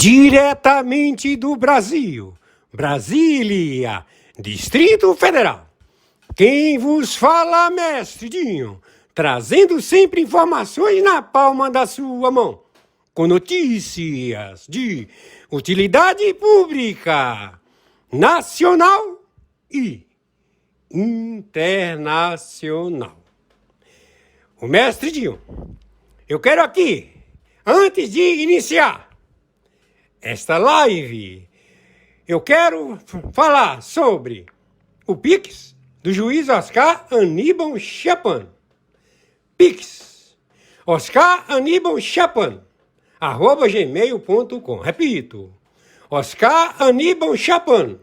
Diretamente do Brasil, Brasília, Distrito Federal. Quem vos fala, mestre Dinho, trazendo sempre informações na palma da sua mão, com notícias de utilidade pública, nacional e internacional. O mestre Dinho, eu quero aqui, antes de iniciar esta live, eu quero falar sobre o Pix do juiz Oscar Aníbal Chapan. Pix, Oscar Aníbal Chapan, @gmail.com. Repito, Oscar Aníbal Chapan,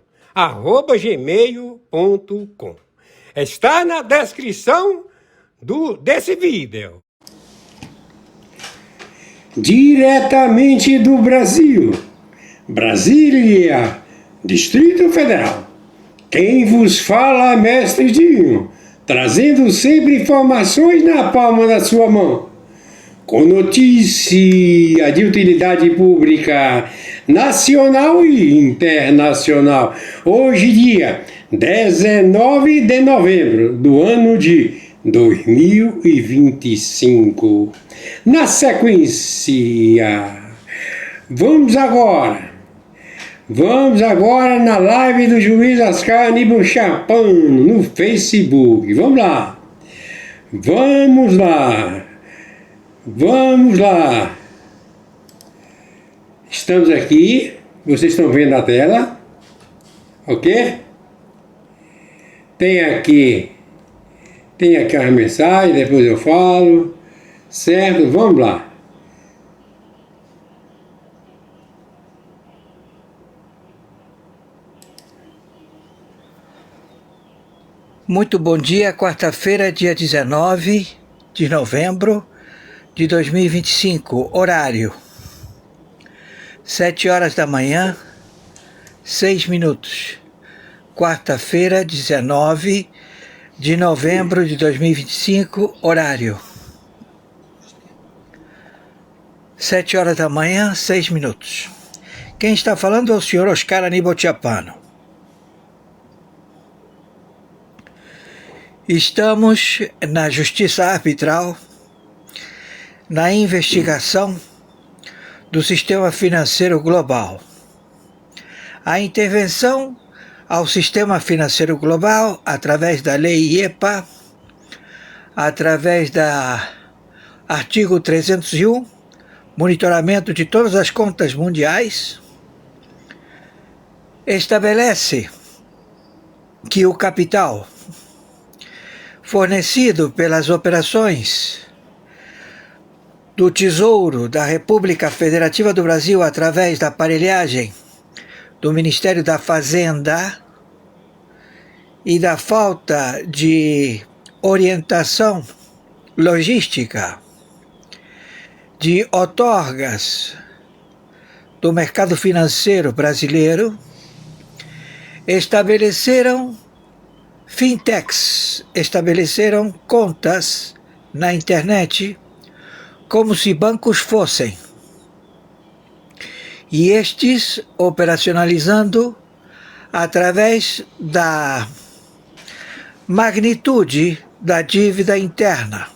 @gmail.com. Está na descrição desse vídeo. Diretamente do Brasil, Brasília, Distrito Federal. Quem vos fala, mestre Dinho, trazendo sempre informações na palma da sua mão, com notícia de utilidade pública, nacional e internacional. Hoje, dia 19 de novembro do ano de 2025. Na sequência, vamos agora na live do juiz Oscar Aníbal Chapan no Facebook. Vamos lá. Estamos aqui, vocês estão vendo a tela, ok? Tem aqui a mensagem, depois eu falo, certo? Vamos lá. Muito bom dia, quarta-feira, dia 19 de novembro de 2025, horário 7 horas da manhã, 6 minutos. Quarta-feira, 19 de novembro de 2025, horário 7 horas da manhã, 6 minutos. Quem está falando é o senhor Oscar Aníbal Chapan. Estamos na justiça arbitral, na investigação do sistema financeiro global. A intervenção ao sistema financeiro global através da lei IEPA, através da artigo 301, monitoramento de todas as contas mundiais, estabelece que o capital fornecido pelas operações do Tesouro da República Federativa do Brasil através da aparelhagem do Ministério da Fazenda e da falta de orientação logística de outorgas do mercado financeiro brasileiro, estabeleceram fintechs, estabeleceram contas na internet como se bancos fossem, e estes operacionalizando através da magnitude da dívida interna.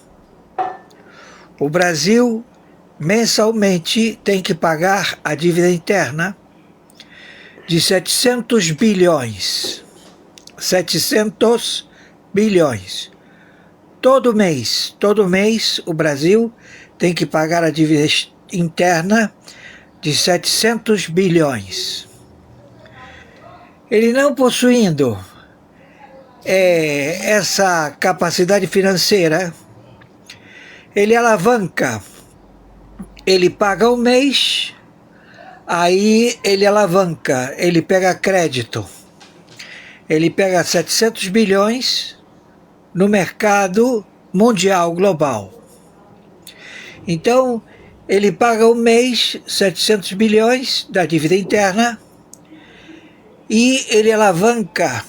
O Brasil mensalmente tem que pagar a dívida interna de 700 bilhões. 700 bilhões. Todo mês o Brasil tem que pagar a dívida interna de 700 bilhões. Ele não possuindo essa capacidade financeira, ele alavanca, ele paga um mês, aí ele alavanca, ele pega crédito. Ele pega 700 bilhões no mercado mundial, global. Então, ele paga um mês 700 bilhões da dívida interna e ele alavanca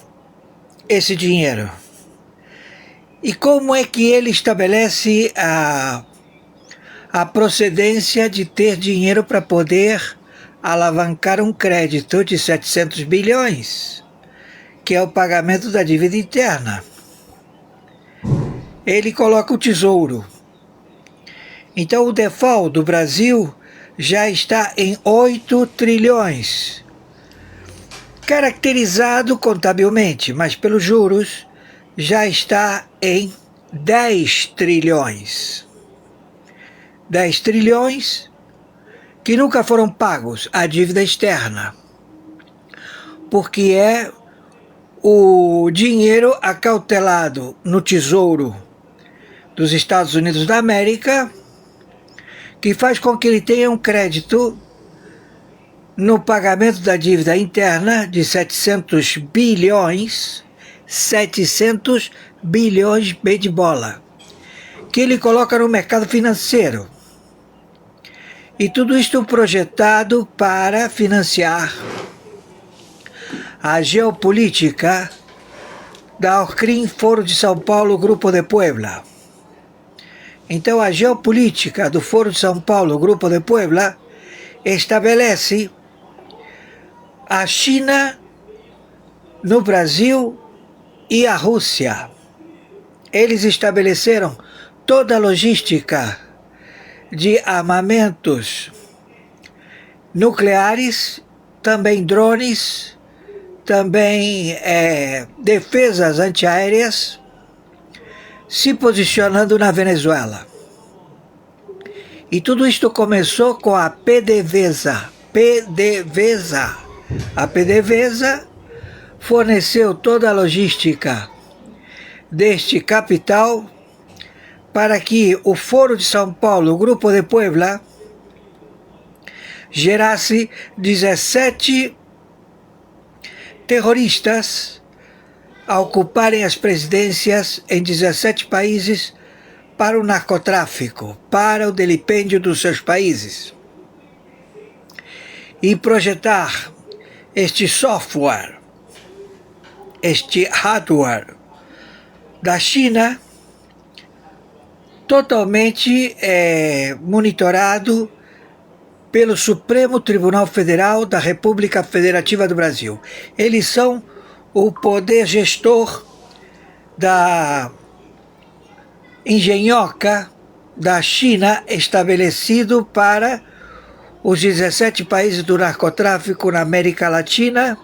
esse dinheiro. E como é que ele estabelece a procedência de ter dinheiro para poder alavancar um crédito de 700 bilhões, que é o pagamento da dívida interna. Ele coloca o tesouro. Então o default do Brasil já está em 8 trilhões, caracterizado contabilmente, mas pelos juros já está em 10 trilhões. 10 trilhões que nunca foram pagos à dívida externa, porque é o dinheiro acautelado no Tesouro dos Estados Unidos da América que faz com que ele tenha um crédito no pagamento da dívida interna de 700 bilhões, 700 bilhões B de bola, que ele coloca no mercado financeiro. E tudo isto projetado para financiar a geopolítica da Orcrim, Foro de São Paulo, Grupo de Puebla. Então a geopolítica do Foro de São Paulo, Grupo de Puebla, estabelece a China no Brasil e a Rússia. Eles estabeleceram toda a logística de armamentos nucleares, também drones, também defesas antiaéreas, se posicionando na Venezuela. E tudo isto começou com a PDVSA. A PDVSA forneceu toda a logística deste capital para que o Foro de São Paulo, o Grupo de Puebla, gerasse 17 terroristas a ocuparem as presidências em 17 países para o narcotráfico, para o delipêndio dos seus países. E projetar este software, este hardware da China, totalmente monitorado pelo Supremo Tribunal Federal da República Federativa do Brasil. Eles são o poder gestor da engenhoca da China estabelecido para os 17 países do narcotráfico na América Latina,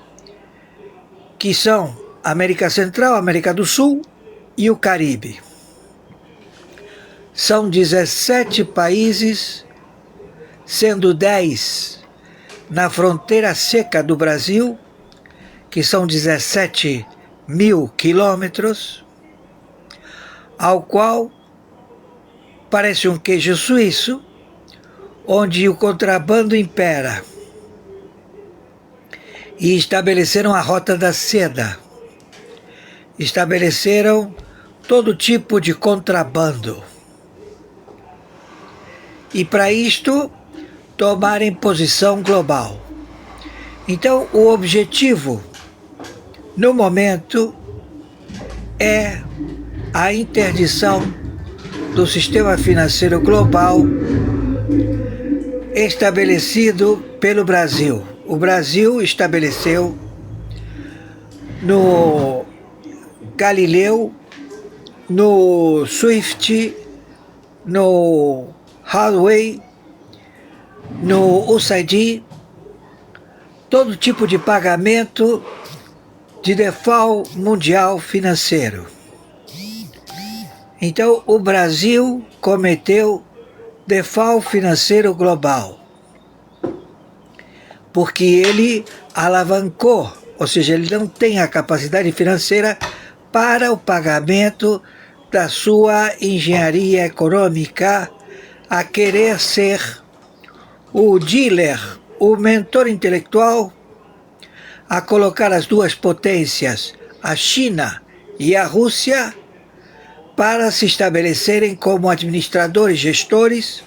que são América Central, América do Sul e o Caribe. São 17 países, sendo 10 na fronteira seca do Brasil, que são 17 mil quilômetros, ao qual parece um queijo suíço, onde o contrabando impera. E estabeleceram a Rota da Seda. Estabeleceram todo tipo de contrabando. E para isto, tomarem posição global. Então, o objetivo, no momento, é a interdição do sistema financeiro global estabelecido pelo Brasil. O Brasil estabeleceu no Galileu, no SWIFT, no Huawei, no USAID, todo tipo de pagamento de default mundial financeiro. Então, o Brasil cometeu default financeiro global, porque ele alavancou, ou seja, ele não tem a capacidade financeira para o pagamento da sua engenharia econômica, a querer ser o dealer, o mentor intelectual, a colocar as duas potências, a China e a Rússia, para se estabelecerem como administradores, gestores,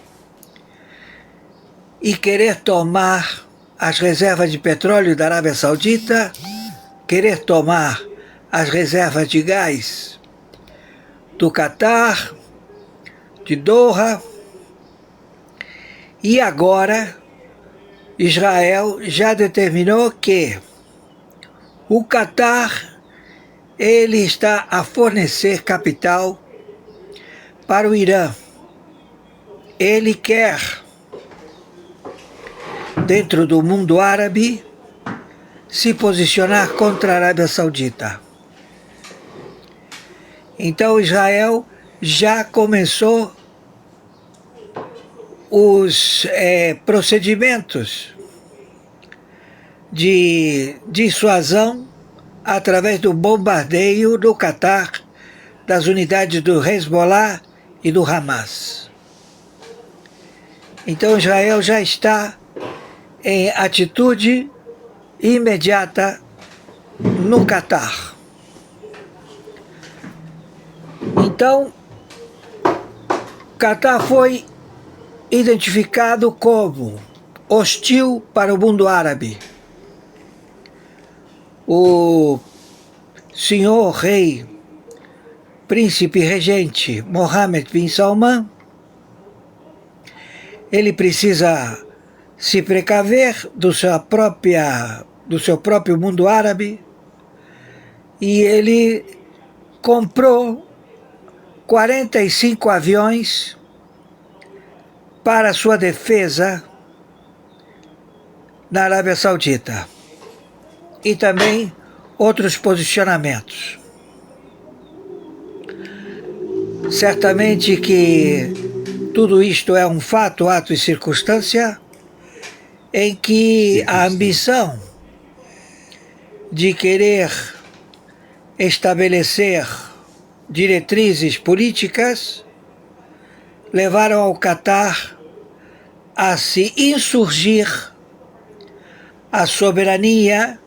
e querer tomar as reservas de petróleo da Arábia Saudita, querer tomar as reservas de gás do Catar, de Doha, e agora Israel já determinou que o Catar ele está a fornecer capital para o Irã. Ele quer, dentro do mundo árabe, se posicionar contra a Arábia Saudita. Então Israel já começou os procedimentos de dissuasão através do bombardeio do Catar das unidades do Hezbollah e do Hamas. Então Israel já está em atitude imediata no Catar. Então, Catar foi identificado como hostil para o mundo árabe. O senhor rei, príncipe regente Mohammed bin Salman, ele precisa se precaver do seu próprio mundo árabe, e ele comprou 45 aviões para sua defesa na Arábia Saudita e também outros posicionamentos. Certamente que tudo isto é um fato, ato e circunstância em que a ambição de querer estabelecer diretrizes políticas levaram ao Catar a se insurgir a soberania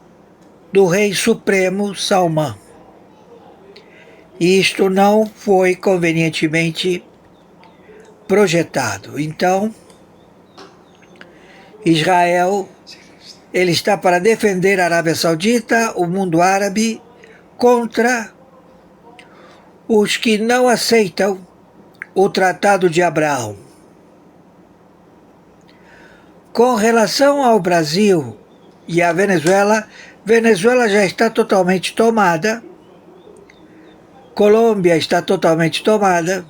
do rei supremo Salman. E isto não foi convenientemente projetado. Então, Israel ele está para defender a Arábia Saudita, o mundo árabe, contra os que não aceitam o Tratado de Abraão. Com relação ao Brasil e à Venezuela, Venezuela já está totalmente tomada, Colômbia está totalmente tomada,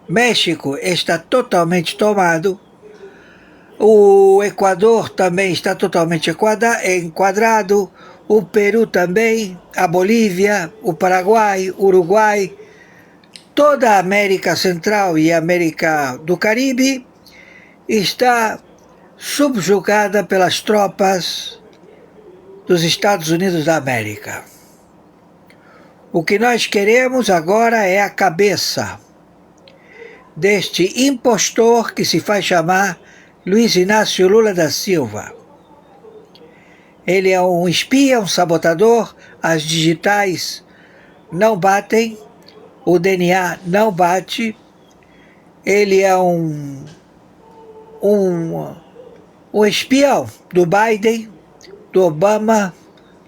México está totalmente tomado, o Equador também está totalmente enquadrado, o Peru também, a Bolívia, o Paraguai, o Uruguai, toda a América Central e a América do Caribe está subjugada pelas tropas dos Estados Unidos da América. O que nós queremos agora é a cabeça deste impostor que se faz chamar Luiz Inácio Lula da Silva. Ele é um espia, um sabotador, as digitais não batem, o DNA não bate, ele é um espião do Biden, do Obama,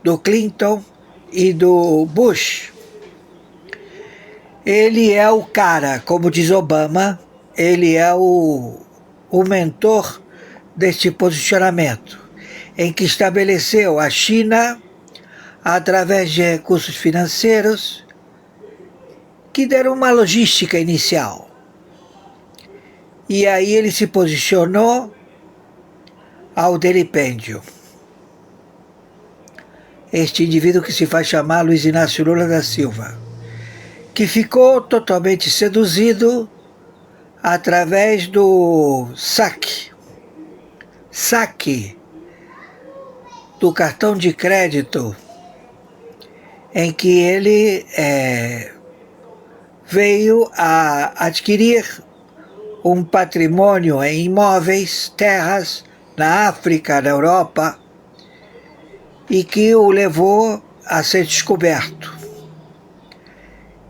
do Clinton e do Bush. Ele é o cara, como diz Obama, ele é o mentor deste posicionamento, em que estabeleceu a China, através de recursos financeiros, que deram uma logística inicial. E aí ele se posicionou ao delipêndio. Este indivíduo que se faz chamar Luiz Inácio Lula da Silva, que ficou totalmente seduzido através do saque do cartão de crédito, em que ele veio a adquirir um patrimônio em imóveis, terras, na África, na Europa, e que o levou a ser descoberto.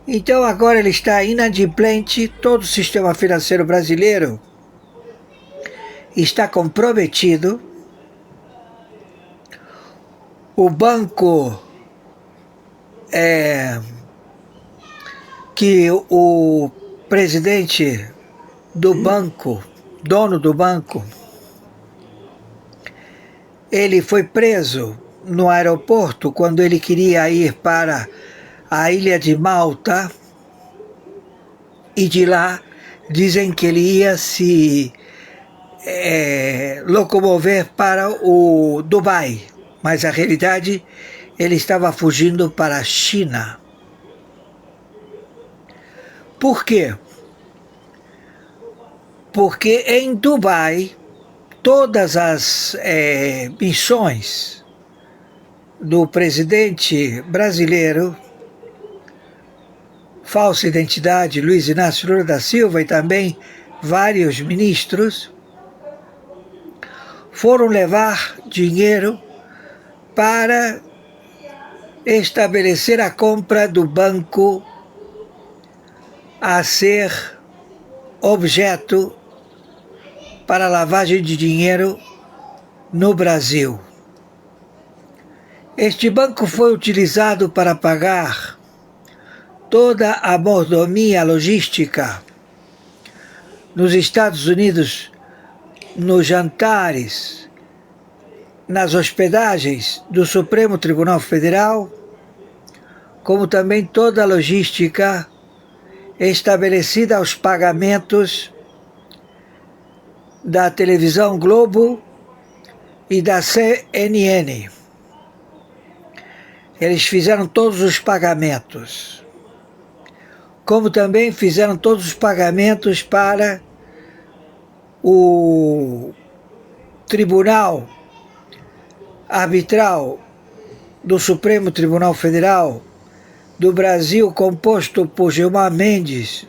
Então agora ele está inadimplente, todo o sistema financeiro brasileiro está comprometido, o banco que o presidente do banco, dono do banco, ele foi preso no aeroporto quando ele queria ir para a ilha de Malta, e de lá dizem que ele ia se locomover para o Dubai, mas na realidade ele estava fugindo para a China. Por quê? Porque em Dubai todas as missões do presidente brasileiro, falsa identidade, Luiz Inácio Lula da Silva, e também vários ministros, foram levar dinheiro para estabelecer a compra do banco a ser objeto para lavagem de dinheiro no Brasil. Este banco foi utilizado para pagar toda a mordomia logística nos Estados Unidos, nos jantares, nas hospedagens do Supremo Tribunal Federal, como também toda a logística estabelecida aos pagamentos da televisão Globo e da CNN. Eles fizeram todos os pagamentos, como também fizeram todos os pagamentos para o Tribunal Arbitral do Supremo Tribunal Federal do Brasil, composto por Gilmar Mendes,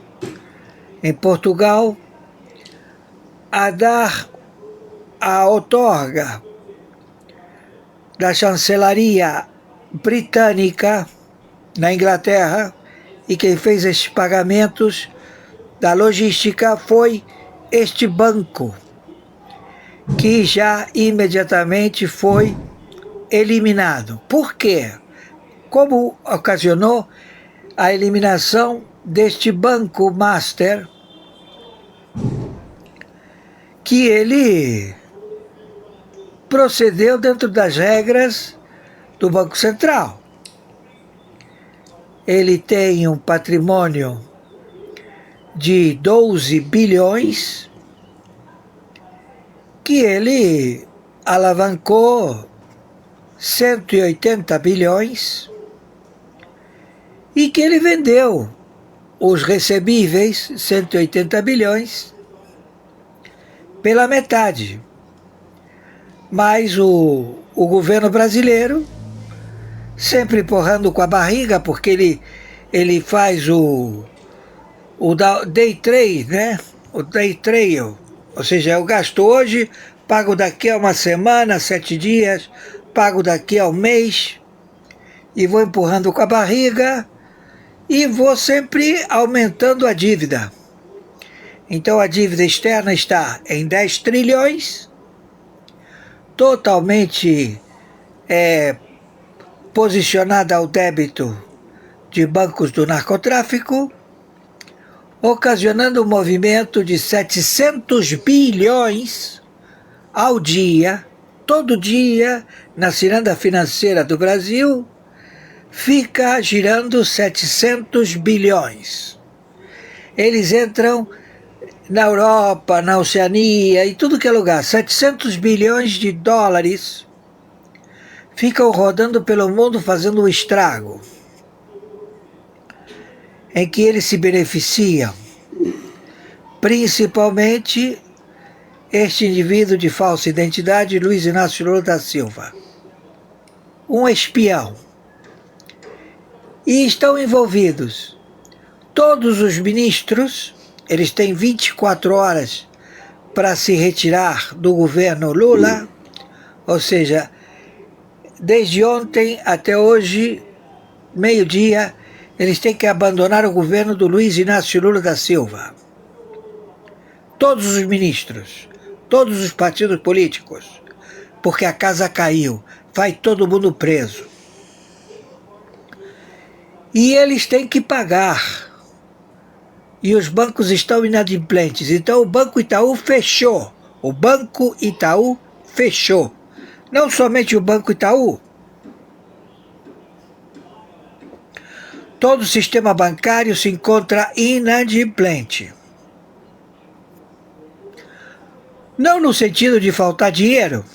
em Portugal, a dar a outorga da chancelaria britânica na Inglaterra, e quem fez esses pagamentos da logística foi este banco, que já imediatamente foi eliminado. Por quê? Como ocasionou a eliminação deste banco master, que ele procedeu dentro das regras do Banco Central. Ele tem um patrimônio de 12 bilhões que ele alavancou 180 bilhões e que ele vendeu os recebíveis, 180 bilhões, pela metade. Mas o governo brasileiro, sempre empurrando com a barriga, porque ele faz o day trade, né? O day trade, ou seja, eu gasto hoje, pago daqui a uma semana, 7 dias, pago daqui a um mês, e vou empurrando com a barriga e vou sempre aumentando a dívida. Então a dívida externa está em 10 trilhões, totalmente posicionada ao débito de bancos do narcotráfico, ocasionando um movimento de 700 bilhões ao dia, todo dia, na ciranda financeira do Brasil, fica girando 700 bilhões. Eles entram na Europa, na Oceania e tudo que é lugar. 700 bilhões de dólares ficam rodando pelo mundo fazendo um estrago, em que eles se beneficiam, principalmente este indivíduo de falsa identidade, Luiz Inácio Lula da Silva, um espião. E estão envolvidos todos os ministros. Eles têm 24 horas para se retirar do governo Lula, ou seja, desde ontem até hoje, meio-dia, eles têm que abandonar o governo do Luiz Inácio Lula da Silva. Todos os ministros, todos os partidos políticos, porque a casa caiu, vai todo mundo preso. E eles têm que pagar. E os bancos estão inadimplentes. Então o Banco Itaú fechou. O Banco Itaú fechou. Não somente o Banco Itaú, todo o sistema bancário se encontra inadimplente. Não no sentido de faltar dinheiro.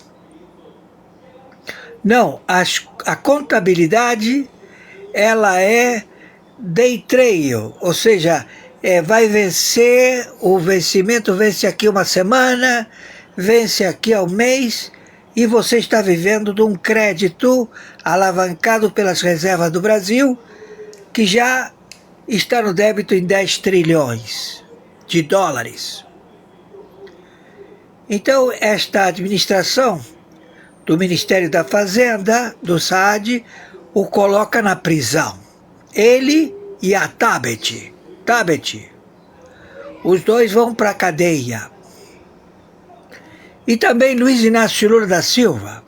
Não, a contabilidade, ela é day trail, ou seja, vai vencer, o vencimento vence aqui uma semana, vence aqui ao mês, e você está vivendo de um crédito alavancado pelas reservas do Brasil, que já está no débito em 10 trilhões de dólares. Então, esta administração do Ministério da Fazenda, do SAAD, o coloca na prisão. Ele e a Tabet. Os dois vão para a cadeia. E também Luiz Inácio Lula da Silva,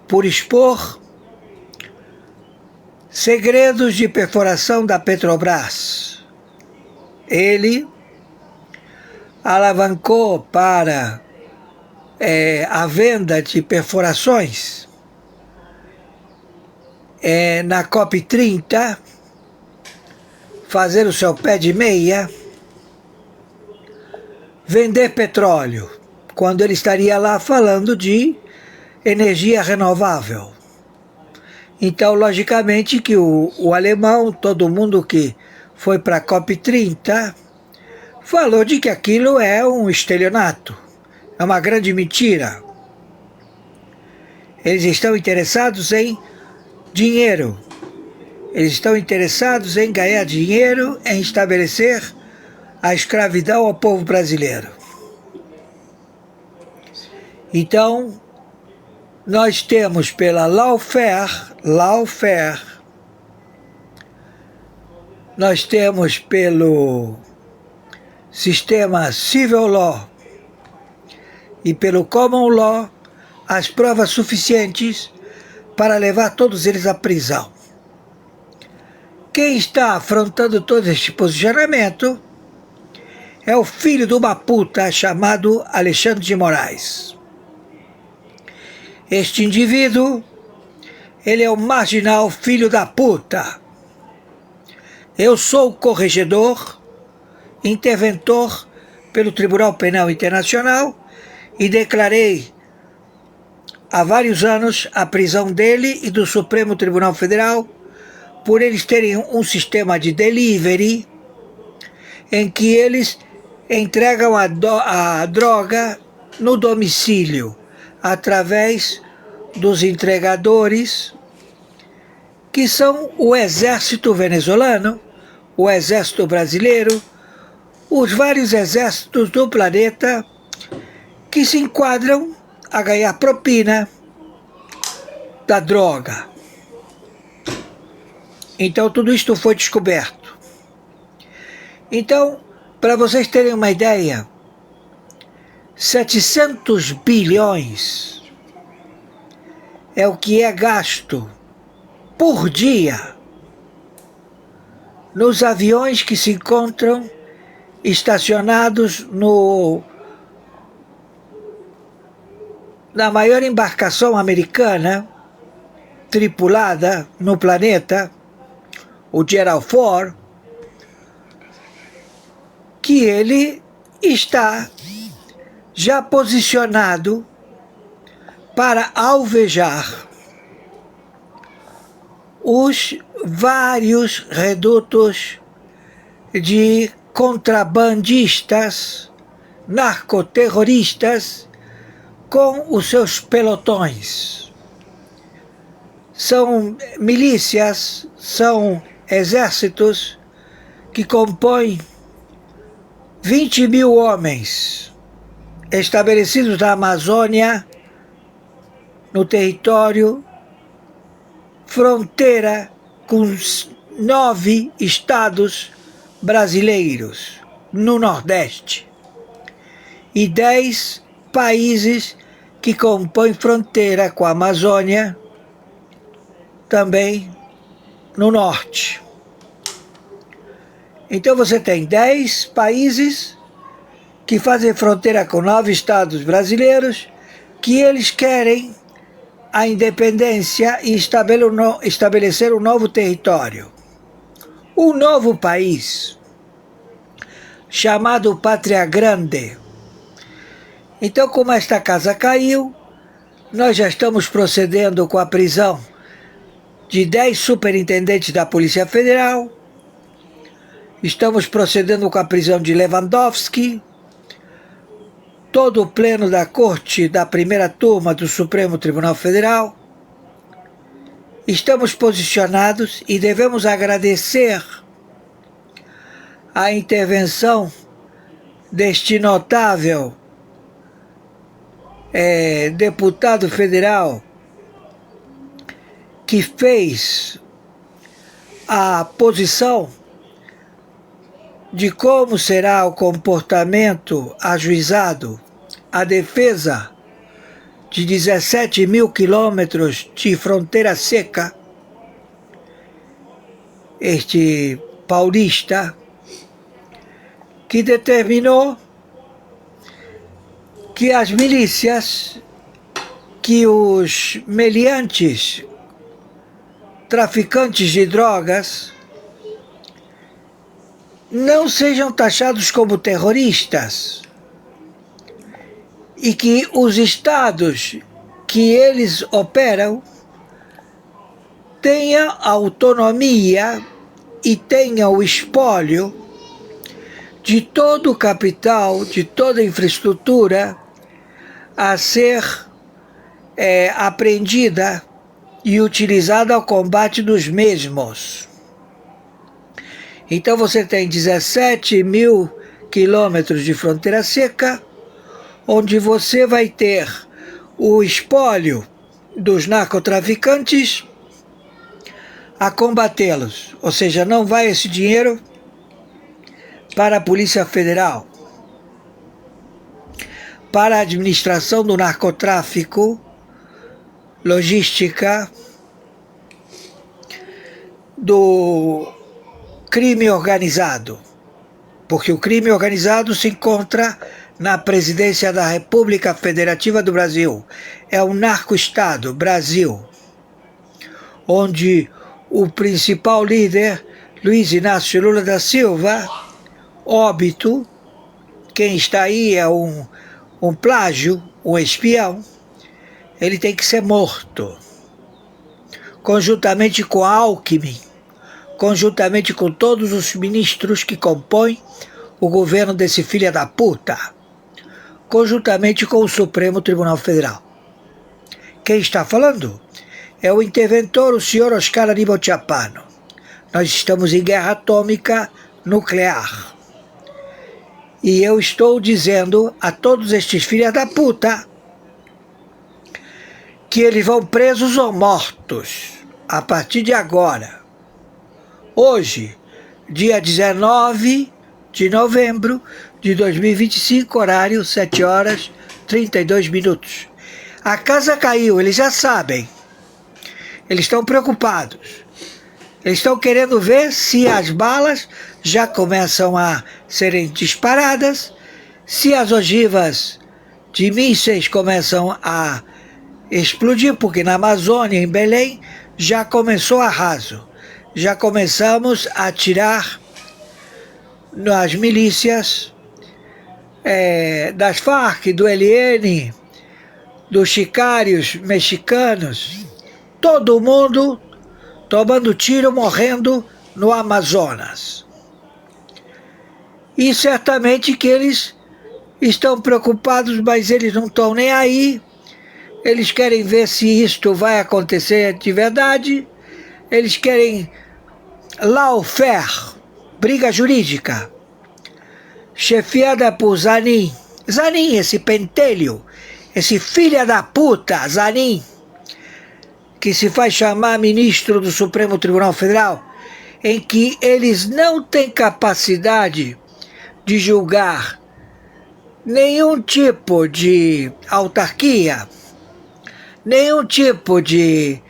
por expor segredos de perfuração da Petrobras. Ele alavancou para a venda de perfurações na COP30, fazer o seu pé de meia, vender petróleo, quando ele estaria lá falando de energia renovável. Então, logicamente, que o alemão, todo mundo que foi para a COP30, falou de que aquilo é um estelionato, é uma grande mentira. Eles estão interessados em dinheiro. Eles estão interessados em ganhar dinheiro, em estabelecer a escravidão ao povo brasileiro. Então, nós temos pela lawfare, nós temos pelo sistema civil law e pelo common law as provas suficientes para levar todos eles à prisão. Quem está afrontando todo este posicionamento é o filho de uma puta chamado Alexandre de Moraes. Este indivíduo, ele é um marginal filho da puta. Eu sou corregedor, interventor pelo Tribunal Penal Internacional e declarei há vários anos a prisão dele e do Supremo Tribunal Federal por eles terem um sistema de delivery em que eles entregam a droga no domicílio através dos entregadores, que são o exército venezuelano, o exército brasileiro, os vários exércitos do planeta que se enquadram a ganhar propina da droga. Então tudo isto foi descoberto. Então, para vocês terem uma ideia, 700 bilhões é o que é gasto por dia nos aviões que se encontram estacionados na maior embarcação americana tripulada no planeta, o Gerald Ford, que ele está já posicionado para alvejar os vários redutos de contrabandistas, narcoterroristas, com os seus pelotões. São milícias, são exércitos que compõem 20 mil homens estabelecidos na Amazônia, no território fronteira com 9 estados brasileiros no Nordeste e 10 países que compõem fronteira com a Amazônia também no Norte. Então você tem 10 países que fazem fronteira com 9 estados brasileiros, que eles querem a independência e estabelecer um novo território, um novo país, chamado Pátria Grande. Então, como esta casa caiu, nós já estamos procedendo com a prisão de 10 superintendentes da Polícia Federal, estamos procedendo com a prisão de Lewandowski, todo o pleno da Corte da primeira turma do Supremo Tribunal Federal. Estamos posicionados e devemos agradecer a intervenção deste notável deputado federal que fez a posição de como será o comportamento ajuizado a defesa de 17 mil quilômetros de fronteira seca, este paulista, que determinou que as milícias, que os meliantes, traficantes de drogas, não sejam taxados como terroristas e que os estados que eles operam tenham autonomia e tenham o espólio de todo o capital, de toda a infraestrutura a ser apreendida e utilizada ao combate dos mesmos. Então você tem 17 mil quilômetros de fronteira seca, onde você vai ter o espólio dos narcotraficantes a combatê-los. Ou seja, não vai esse dinheiro para a Polícia Federal, para a administração do narcotráfico, logística, do crime organizado, porque o crime organizado se encontra na presidência da República Federativa do Brasil. É um narco-estado, Brasil, onde o principal líder, Luiz Inácio Lula da Silva, óbito, quem está aí é um plágio, um espião, ele tem que ser morto, conjuntamente com Alckmin, conjuntamente com todos os ministros que compõem o governo desse filho da puta, conjuntamente com o Supremo Tribunal Federal. Quem está falando é o interventor, o senhor Oscar Aníbal Tchapano. Nós estamos em guerra atômica nuclear. E eu estou dizendo a todos estes filhos da puta que eles vão presos ou mortos a partir de agora. Hoje, dia 19 de novembro de 2025, horário 7 horas 32 minutos. A casa caiu, eles já sabem. Eles estão preocupados. Eles estão querendo ver se as balas já começam a serem disparadas, se as ogivas de mísseis começam a explodir, porque na Amazônia, em Belém, já começou arraso. Já começamos a atirar nas milícias das Farc, do ELN, dos sicários mexicanos, todo mundo tomando tiro, morrendo no Amazonas. E certamente que eles estão preocupados, mas eles não estão nem aí. Eles querem ver se isto vai acontecer de verdade. Eles querem lawfare, briga jurídica, chefiada por Zanin. Zanin, esse pentelho, esse filho da puta, Zanin, que se faz chamar ministro do Supremo Tribunal Federal, em que eles não têm capacidade de julgar nenhum tipo de autarquia, nenhum tipo de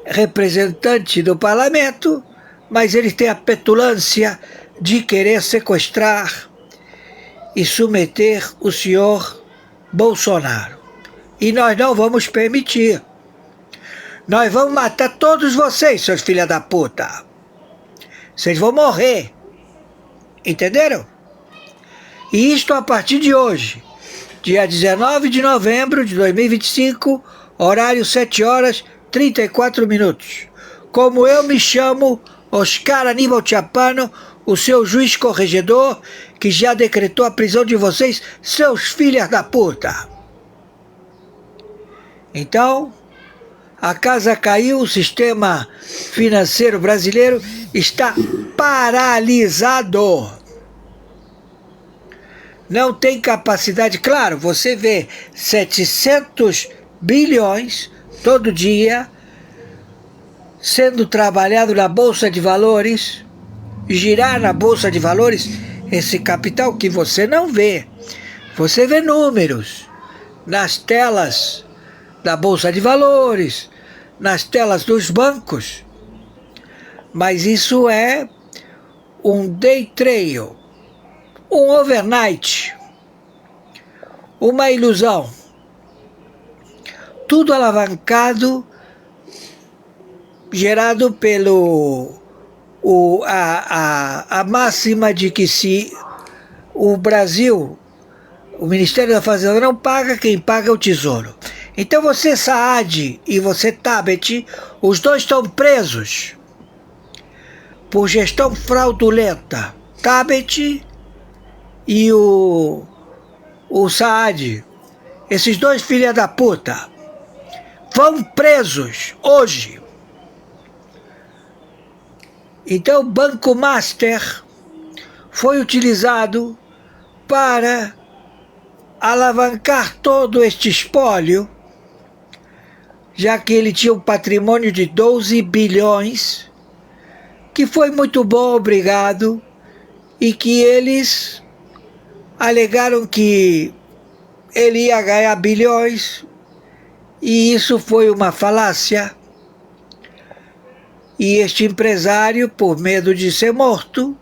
representante do parlamento, mas eles têm a petulância de querer sequestrar e submeter o senhor Bolsonaro. E nós não vamos permitir. Nós vamos matar todos vocês, seus filhos da puta. Vocês vão morrer. Entenderam? E isto a partir de hoje, dia 19 de novembro de 2025, horário 7h34. Como eu me chamo, Oscar Aníbal Chapano, o seu juiz corregedor, que já decretou a prisão de vocês, seus filhos da puta. Então, a casa caiu, o sistema financeiro brasileiro está paralisado. Não tem capacidade. Claro, você vê 700 bilhões todo dia sendo trabalhado na Bolsa de Valores, girar na Bolsa de Valores esse capital que você não vê. Você vê números nas telas da Bolsa de Valores, nas telas dos bancos, mas isso é um day trade, um overnight, uma ilusão. Tudo alavancado, gerado pelo a máxima de que se o Brasil, o Ministério da Fazenda não paga, quem paga é o Tesouro. Então você, Saad, e você, Tabet, os dois estão presos por gestão fraudulenta. Tabet e o Saad, esses dois filhos da puta, vão presos hoje. Então o Banco Master foi utilizado para alavancar todo este espólio, já que ele tinha um patrimônio de 12 bilhões, que foi muito bom, obrigado, e que eles alegaram que ele ia ganhar bilhões, e isso foi uma falácia. E este empresário, por medo de ser morto,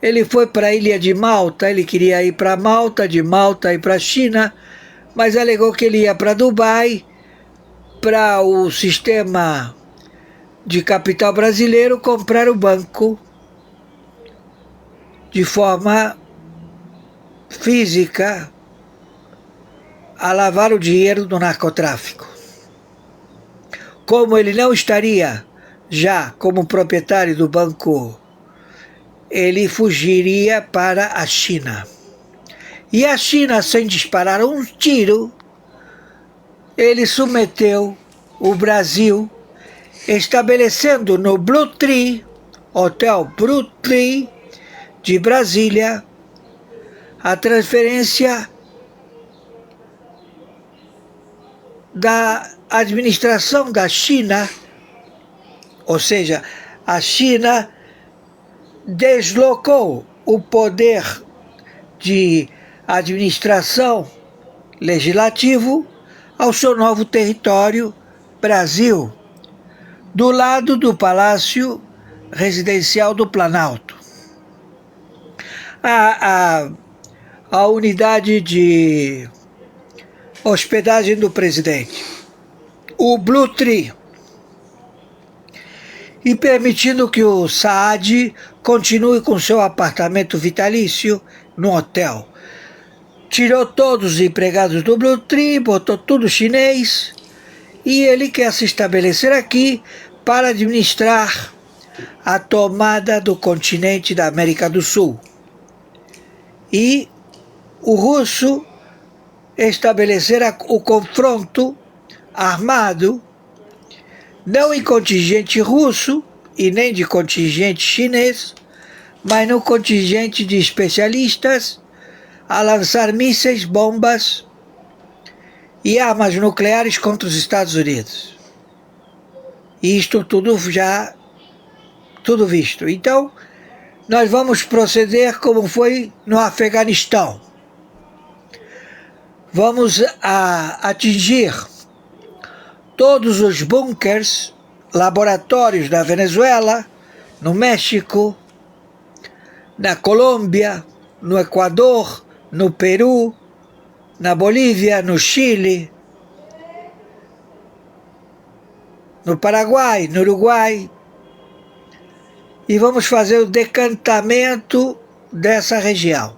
ele foi para a ilha de Malta. Ele queria ir para Malta, de Malta ir para a China, mas alegou que ele ia para Dubai, para o sistema de capital brasileiro comprar o banco de forma física, a lavar o dinheiro do narcotráfico. Como ele não estaria já como proprietário do banco, ele fugiria para a China. E a China, sem disparar um tiro, ele submeteu o Brasil, estabelecendo no Blue Tree, Hotel Blue Tree de Brasília, a transferência da administração da China, ou seja, a China deslocou o poder de administração legislativo ao seu novo território, Brasil, do lado do Palácio Residencial do Planalto. A unidade de hospedagem do presidente, o Blue Tree, e permitindo que o Saad continue com seu apartamento vitalício no hotel. Tirou todos os empregados do Blue Tree, botou tudo chinês, e ele quer se estabelecer aqui para administrar a tomada do continente da América do Sul. E o russo estabelecer o confronto armado, não em contingente russo e nem de contingente chinês, mas no contingente de especialistas a lançar mísseis, bombas e armas nucleares contra os Estados Unidos. E isto tudo tudo visto. Então, nós vamos proceder como foi no Afeganistão. Vamos atingir todos os bunkers, laboratórios da Venezuela, no México, na Colômbia, no Equador, no Peru, na Bolívia, no Chile, no Paraguai, no Uruguai. E vamos fazer o decantamento dessa região,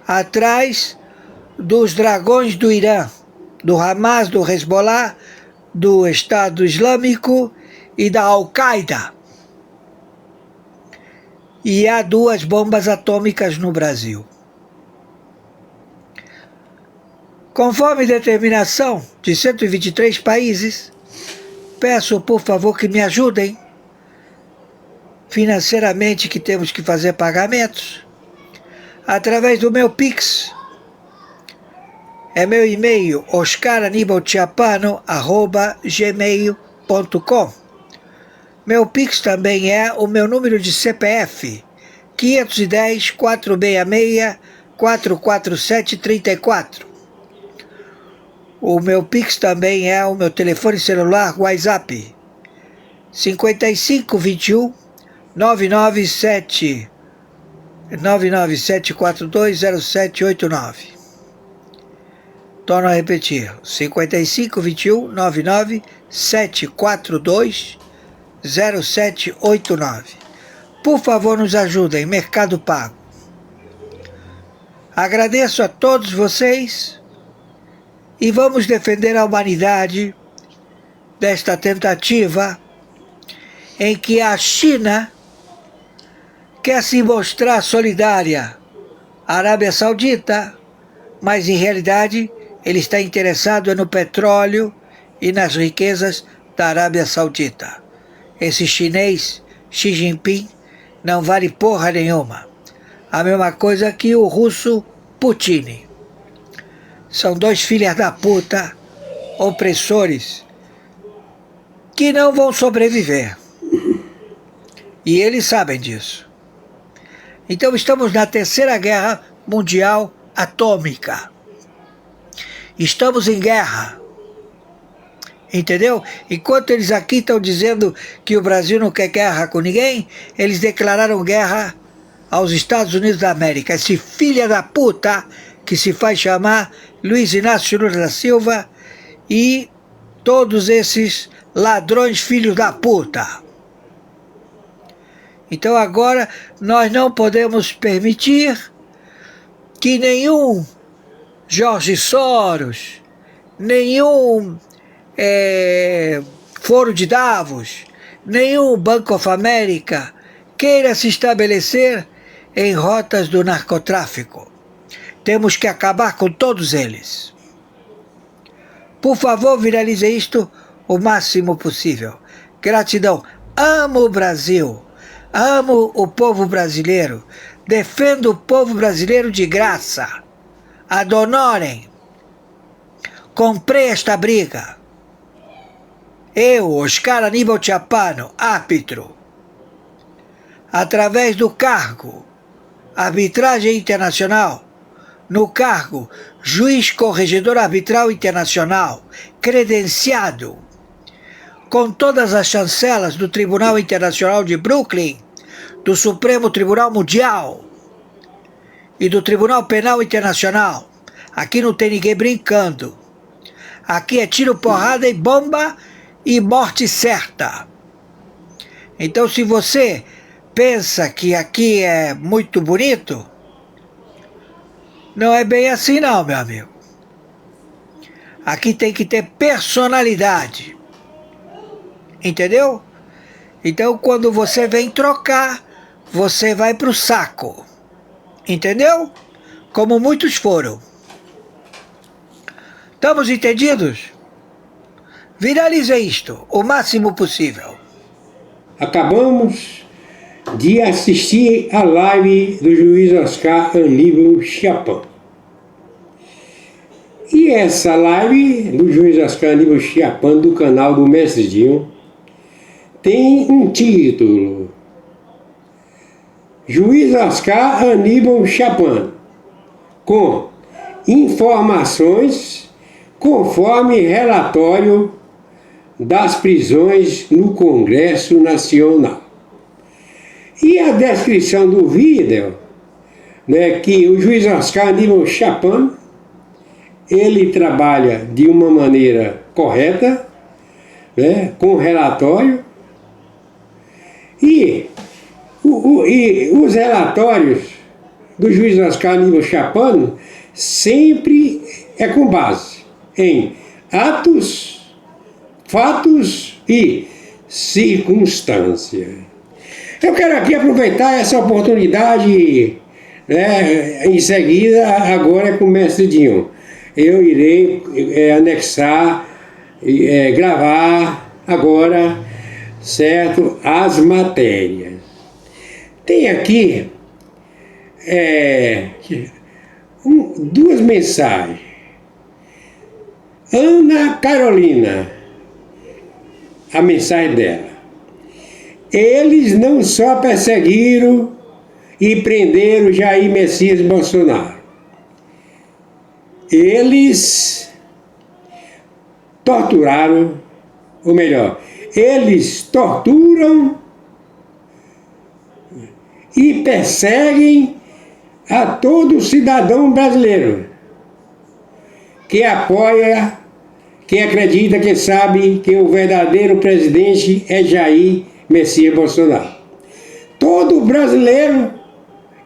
atrás dos dragões do Irã, do Hamas, do Hezbollah, do Estado Islâmico e da Al-Qaeda. E há 2 bombas atômicas no Brasil. Conforme determinação de 123 países, peço por favor que me ajudem financeiramente, que temos que fazer pagamentos, através do meu Pix. É meu e-mail, oscaranibalchiappano@gmail.com. Meu Pix também é o meu número de CPF, 510-466-447-34. O meu Pix também é o meu telefone celular WhatsApp, 5521 997420789. Torno a repetir, 5521 997420789. Por favor, nos ajudem, Mercado Pago. Agradeço a todos vocês e vamos defender a humanidade desta tentativa em que a China quer se mostrar solidária à Arábia Saudita, mas em realidade ele está interessado no petróleo e nas riquezas da Arábia Saudita. Esse chinês, Xi Jinping, não vale porra nenhuma. A mesma coisa que o russo Putin. São 2 filhas da puta, opressores, que não vão sobreviver. E eles sabem disso. Então estamos na 3ª Guerra Mundial Atômica. Estamos em guerra. Entendeu? Enquanto eles aqui estão dizendo que o Brasil não quer guerra com ninguém, eles declararam guerra aos Estados Unidos da América. Esse filho da puta que se faz chamar Luiz Inácio Lula da Silva e todos esses ladrões filhos da puta. Então agora nós não podemos permitir que nenhum Jorge Soros, nenhum Foro de Davos, nenhum Bank of America queira se estabelecer em rotas do narcotráfico. Temos que acabar com todos eles. Por favor, viralize isto o máximo possível. Gratidão. Amo o Brasil. Amo o povo brasileiro. Defendo o povo brasileiro de graça. Ad honorem. Comprei esta briga. Eu, Oscar Aníbal Chiappano, árbitro, através do cargo Arbitragem Internacional, no cargo Juiz Corregedor Arbitral Internacional, credenciado, com todas as chancelas do Tribunal Internacional de Brooklyn, do Supremo Tribunal Mundial e do Tribunal Penal Internacional. Aqui não tem ninguém brincando. Aqui é tiro, porrada e bomba e morte certa. Então, se você pensa que aqui é muito bonito, não é bem assim não, meu amigo. Aqui tem que ter personalidade. Entendeu? Então, quando você vem trocar, você vai pro saco. Entendeu? Como muitos foram. Estamos entendidos? Viralize isto o máximo possível. Acabamos de assistir a live do juiz Oscar Aníbal Chiappano. E essa live do juiz Oscar Aníbal Chiappano do canal do Mestre Dinho tem um título: Juiz Oscar Aníbal Chiappano, com informações conforme relatório das prisões no Congresso Nacional. E a descrição do vídeo, né, que o juiz Oscar Aníbal Chiappano ele trabalha de uma maneira correta, né, com relatório, e os relatórios do juiz Oscar Aníbal Chapano sempre é com base em atos, fatos e circunstância. Eu quero aqui aproveitar essa oportunidade, né, em seguida, agora com o mestre Dinho. Eu irei anexar, gravar agora, certo, as matérias. Tem aqui duas mensagens. Ana Carolina, a mensagem dela. Eles não só perseguiram e prenderam Jair Messias Bolsonaro. Eles torturaram, ou melhor, eles torturam e perseguem a todo cidadão brasileiro que apoia, que acredita, que sabe que o verdadeiro presidente é Jair Messias Bolsonaro. Todo brasileiro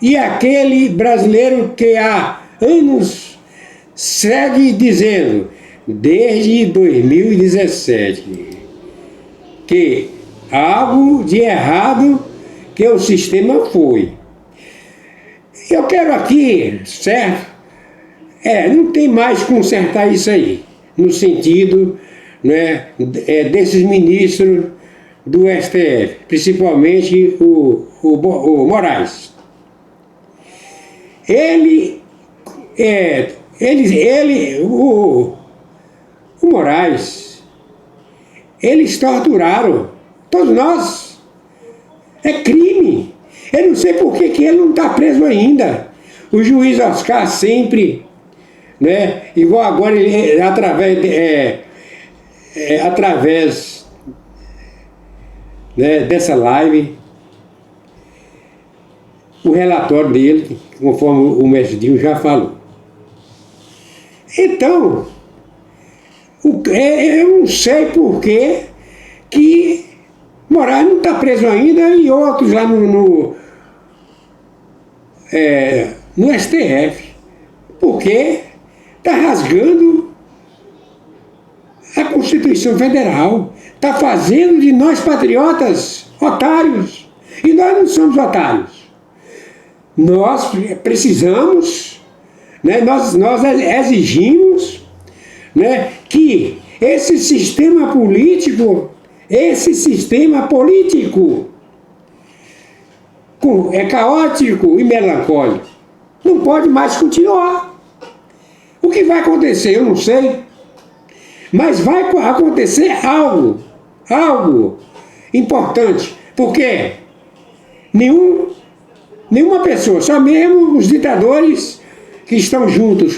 e aquele brasileiro que há anos segue dizendo, desde 2017, que algo de errado que o sistema foi. Eu quero aqui, certo? Não tem mais consertar isso aí, no sentido, né, desses ministros do STF, principalmente o Moraes. O Moraes, eles torturaram todos nós. É crime. Eu não sei por que ele não está preso ainda. O juiz Oscar sempre, né, igual agora, ele, através né, dessa live, o relatório dele, conforme o mestre Dinho já falou. Então, eu não sei por que Moraes não está preso ainda e outros lá no STF, porque está rasgando a Constituição Federal, está fazendo de nós patriotas otários, e nós não somos otários. Nós precisamos, né, nós exigimos, né, que esse sistema político é caótico e melancólico, não pode mais continuar. O que vai acontecer, eu não sei, mas vai acontecer algo importante, porque nenhuma pessoa, só mesmo os ditadores que estão juntos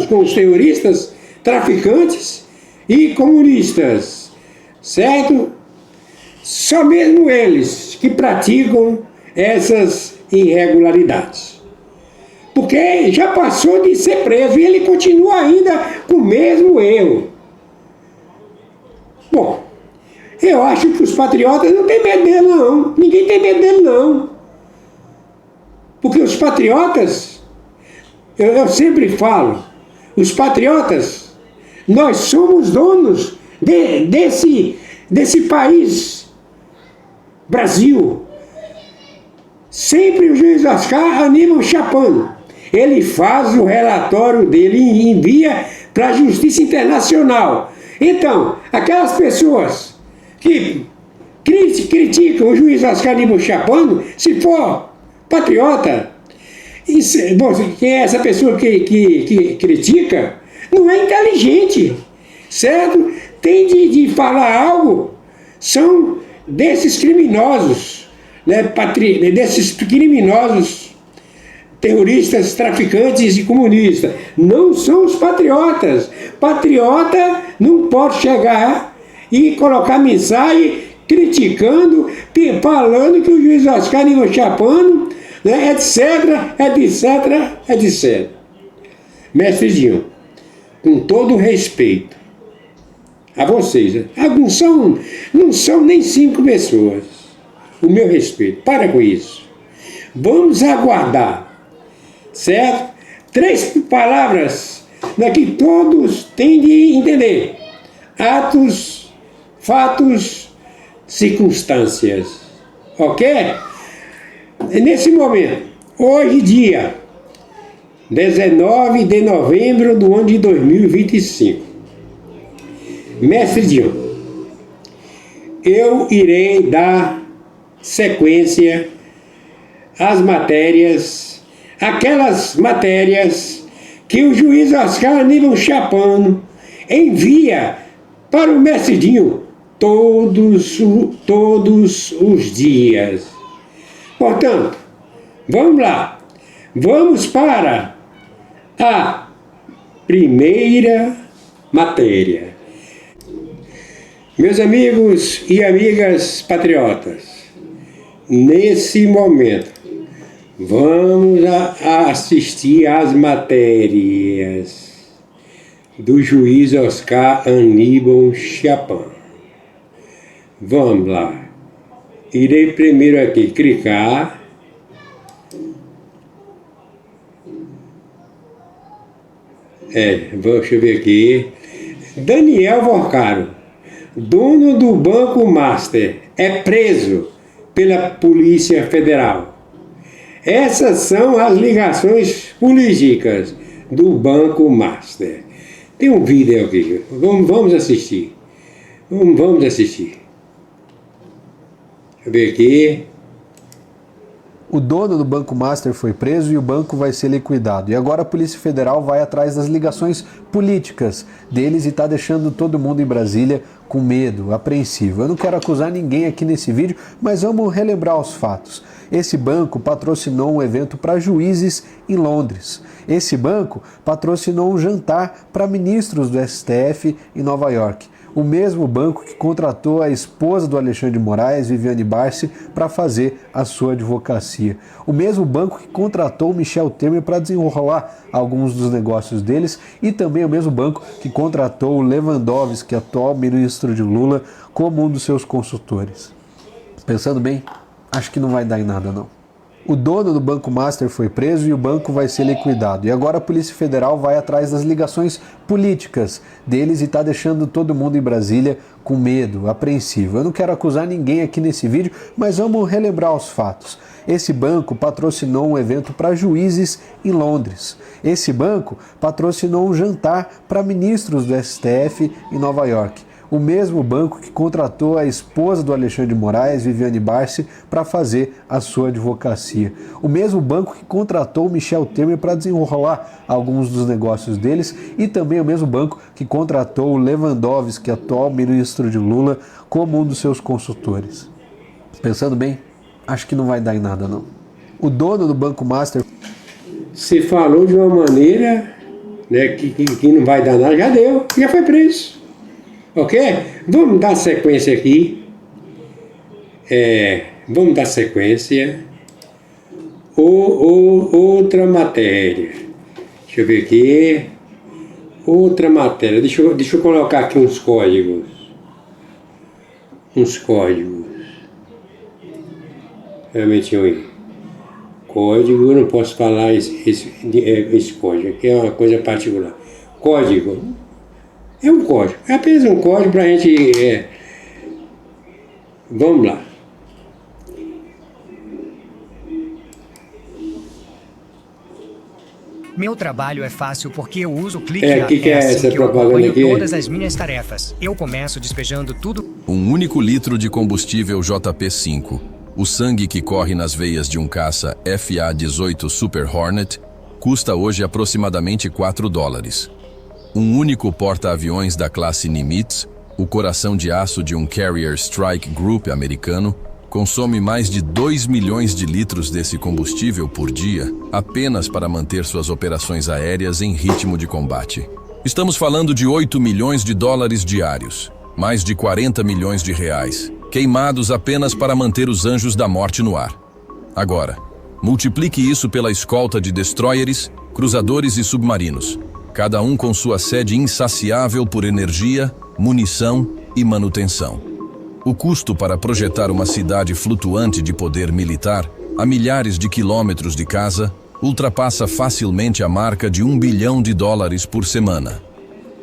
com os terroristas, traficantes e comunistas, certo? Só mesmo eles que praticam essas irregularidades. Porque já passou de ser preso e ele continua ainda com o mesmo erro. Bom, eu acho que os patriotas não têm medo dele, não. Ninguém tem medo dele, não. Porque os patriotas, eu sempre falo, os patriotas, nós somos donos desse país, Brasil. Sempre o juiz Oscar Aníbal Chapano, ele faz o relatório dele e envia para a Justiça Internacional. Então, aquelas pessoas que criticam o juiz Oscar Aníbal Chapano, se for patriota, quem é essa pessoa que critica, não é inteligente, certo? Tem de falar algo, são desses criminosos, né, desses criminosos terroristas, traficantes e comunistas. Não são os patriotas. Patriota não pode chegar e colocar mensagem criticando, falando que o juiz Oscar Aníbal Chapano, né, etc. Mestre Dinho, com todo respeito a vocês, não são nem 5 pessoas, o meu respeito, para com isso. Vamos aguardar, certo? 3 palavras que todos têm de entender: atos, fatos, circunstâncias, ok? Nesse momento, hoje dia 19 de novembro do ano de 2025, Mestre Dinho, eu irei dar sequência às matérias, aquelas matérias que o juiz Oscar Aníbal Chapano envia para o Mestre Dinho todos os dias. Portanto, vamos lá, vamos para a primeira matéria. Meus amigos e amigas patriotas, nesse momento, vamos assistir às matérias do juiz Oscar Aníbal Chapano. Vamos lá. Irei primeiro aqui clicar. Deixa eu ver aqui. Daniel Vorcaro, dono do Banco Master, é preso pela Polícia Federal. Essas são as ligações políticas do Banco Master. Tem um vídeo aqui, vamos assistir. Vamos assistir. Deixa eu ver aqui. O dono do Banco Master foi preso e o banco vai ser liquidado. E agora a Polícia Federal vai atrás das ligações políticas deles e está deixando todo mundo em Brasília com medo, apreensivo. Eu não quero acusar ninguém aqui nesse vídeo, mas vamos relembrar os fatos. Esse banco patrocinou um evento para juízes em Londres. Esse banco patrocinou um jantar para ministros do STF em Nova York. O mesmo banco que contratou a esposa do Alexandre de Moraes, Viviane Barsi, para fazer a sua advocacia. O mesmo banco que contratou Michel Temer para desenrolar alguns dos negócios deles e também o mesmo banco que contratou o Lewandowski, atual ministro de Lula, como um dos seus consultores. Pensando bem, acho que não vai dar em nada não. O dono do Banco Master foi preso e o banco vai ser liquidado. E agora a Polícia Federal vai atrás das ligações políticas deles e está deixando todo mundo em Brasília com medo, apreensivo. Eu não quero acusar ninguém aqui nesse vídeo, mas vamos relembrar os fatos. Esse banco patrocinou um evento para juízes em Londres. Esse banco patrocinou um jantar para ministros do STF em Nova York. O mesmo banco que contratou a esposa do Alexandre de Moraes, Viviane Barsi, para fazer a sua advocacia. O mesmo banco que contratou Michel Temer para desenrolar alguns dos negócios deles e também o mesmo banco que contratou o Lewandowski, atual ministro de Lula, como um dos seus consultores. Pensando bem, acho que não vai dar em nada não. O dono do Banco Master... Se falou de uma maneira, né, que não vai dar nada, já deu, já foi preso. Ok? Vamos dar sequência aqui. Vamos dar sequência. Outra matéria. Deixa eu ver aqui. Outra matéria. Deixa eu colocar aqui uns códigos. Realmente aí. Código, eu não posso falar esse código. Aqui é uma coisa particular. Código. É um código, é apenas um código para a gente... Vamos lá. Meu trabalho é fácil porque eu uso o clique que é essa que eu propaganda acompanho aqui? todas as minhas tarefas. Eu começo despejando tudo. Um único litro de combustível JP5, o sangue que corre nas veias de um caça FA-18 Super Hornet, custa hoje aproximadamente $4. Um único porta-aviões da classe Nimitz, o coração de aço de um Carrier Strike Group americano, consome mais de 2 milhões de litros desse combustível por dia, apenas para manter suas operações aéreas em ritmo de combate. Estamos falando de 8 milhões de dólares diários, mais de 40 milhões de reais, queimados apenas para manter os anjos da morte no ar. Agora, multiplique isso pela escolta de destroyers, cruzadores e submarinos. cada um com sua sede insaciável por energia, munição e manutenção. O custo para projetar uma cidade flutuante de poder militar a milhares de quilômetros de casa ultrapassa facilmente a marca de $1 bilhão por semana.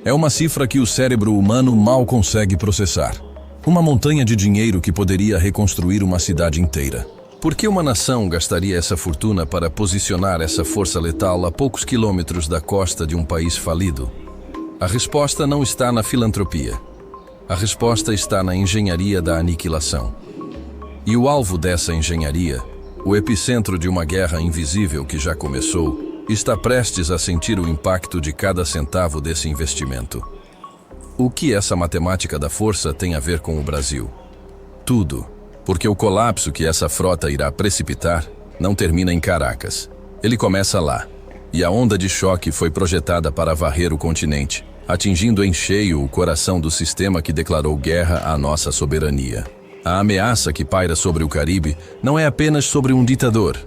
É uma cifra que o cérebro humano mal consegue processar. Uma montanha de dinheiro que poderia reconstruir uma cidade inteira. Por que uma nação gastaria essa fortuna para posicionar essa força letal a poucos quilômetros da costa de um país falido? A resposta não está na filantropia. A resposta está na engenharia da aniquilação. E o alvo dessa engenharia, o epicentro de uma guerra invisível que já começou, está prestes a sentir o impacto de cada centavo desse investimento. O que essa matemática da força tem a ver com o Brasil? Tudo, porque o colapso que essa frota irá precipitar não termina em Caracas. Ele começa lá, e a onda de choque foi projetada para varrer o continente, atingindo em cheio o coração do sistema que declarou guerra à nossa soberania. A ameaça que paira sobre o Caribe não é apenas sobre um ditador.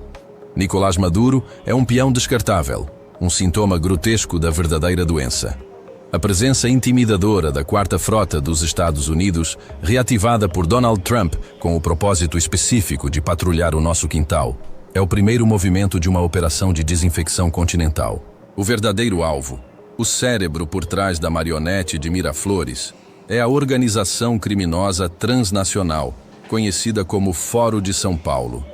Nicolás Maduro é um peão descartável, um sintoma grotesco da verdadeira doença. A presença intimidadora da Quarta Frota dos Estados Unidos, reativada por Donald Trump com o propósito específico de patrulhar o nosso quintal, é o primeiro movimento de uma operação de desinfecção continental. O verdadeiro alvo, o cérebro por trás da marionete de Miraflores, é a organização criminosa transnacional, conhecida como Foro de São Paulo.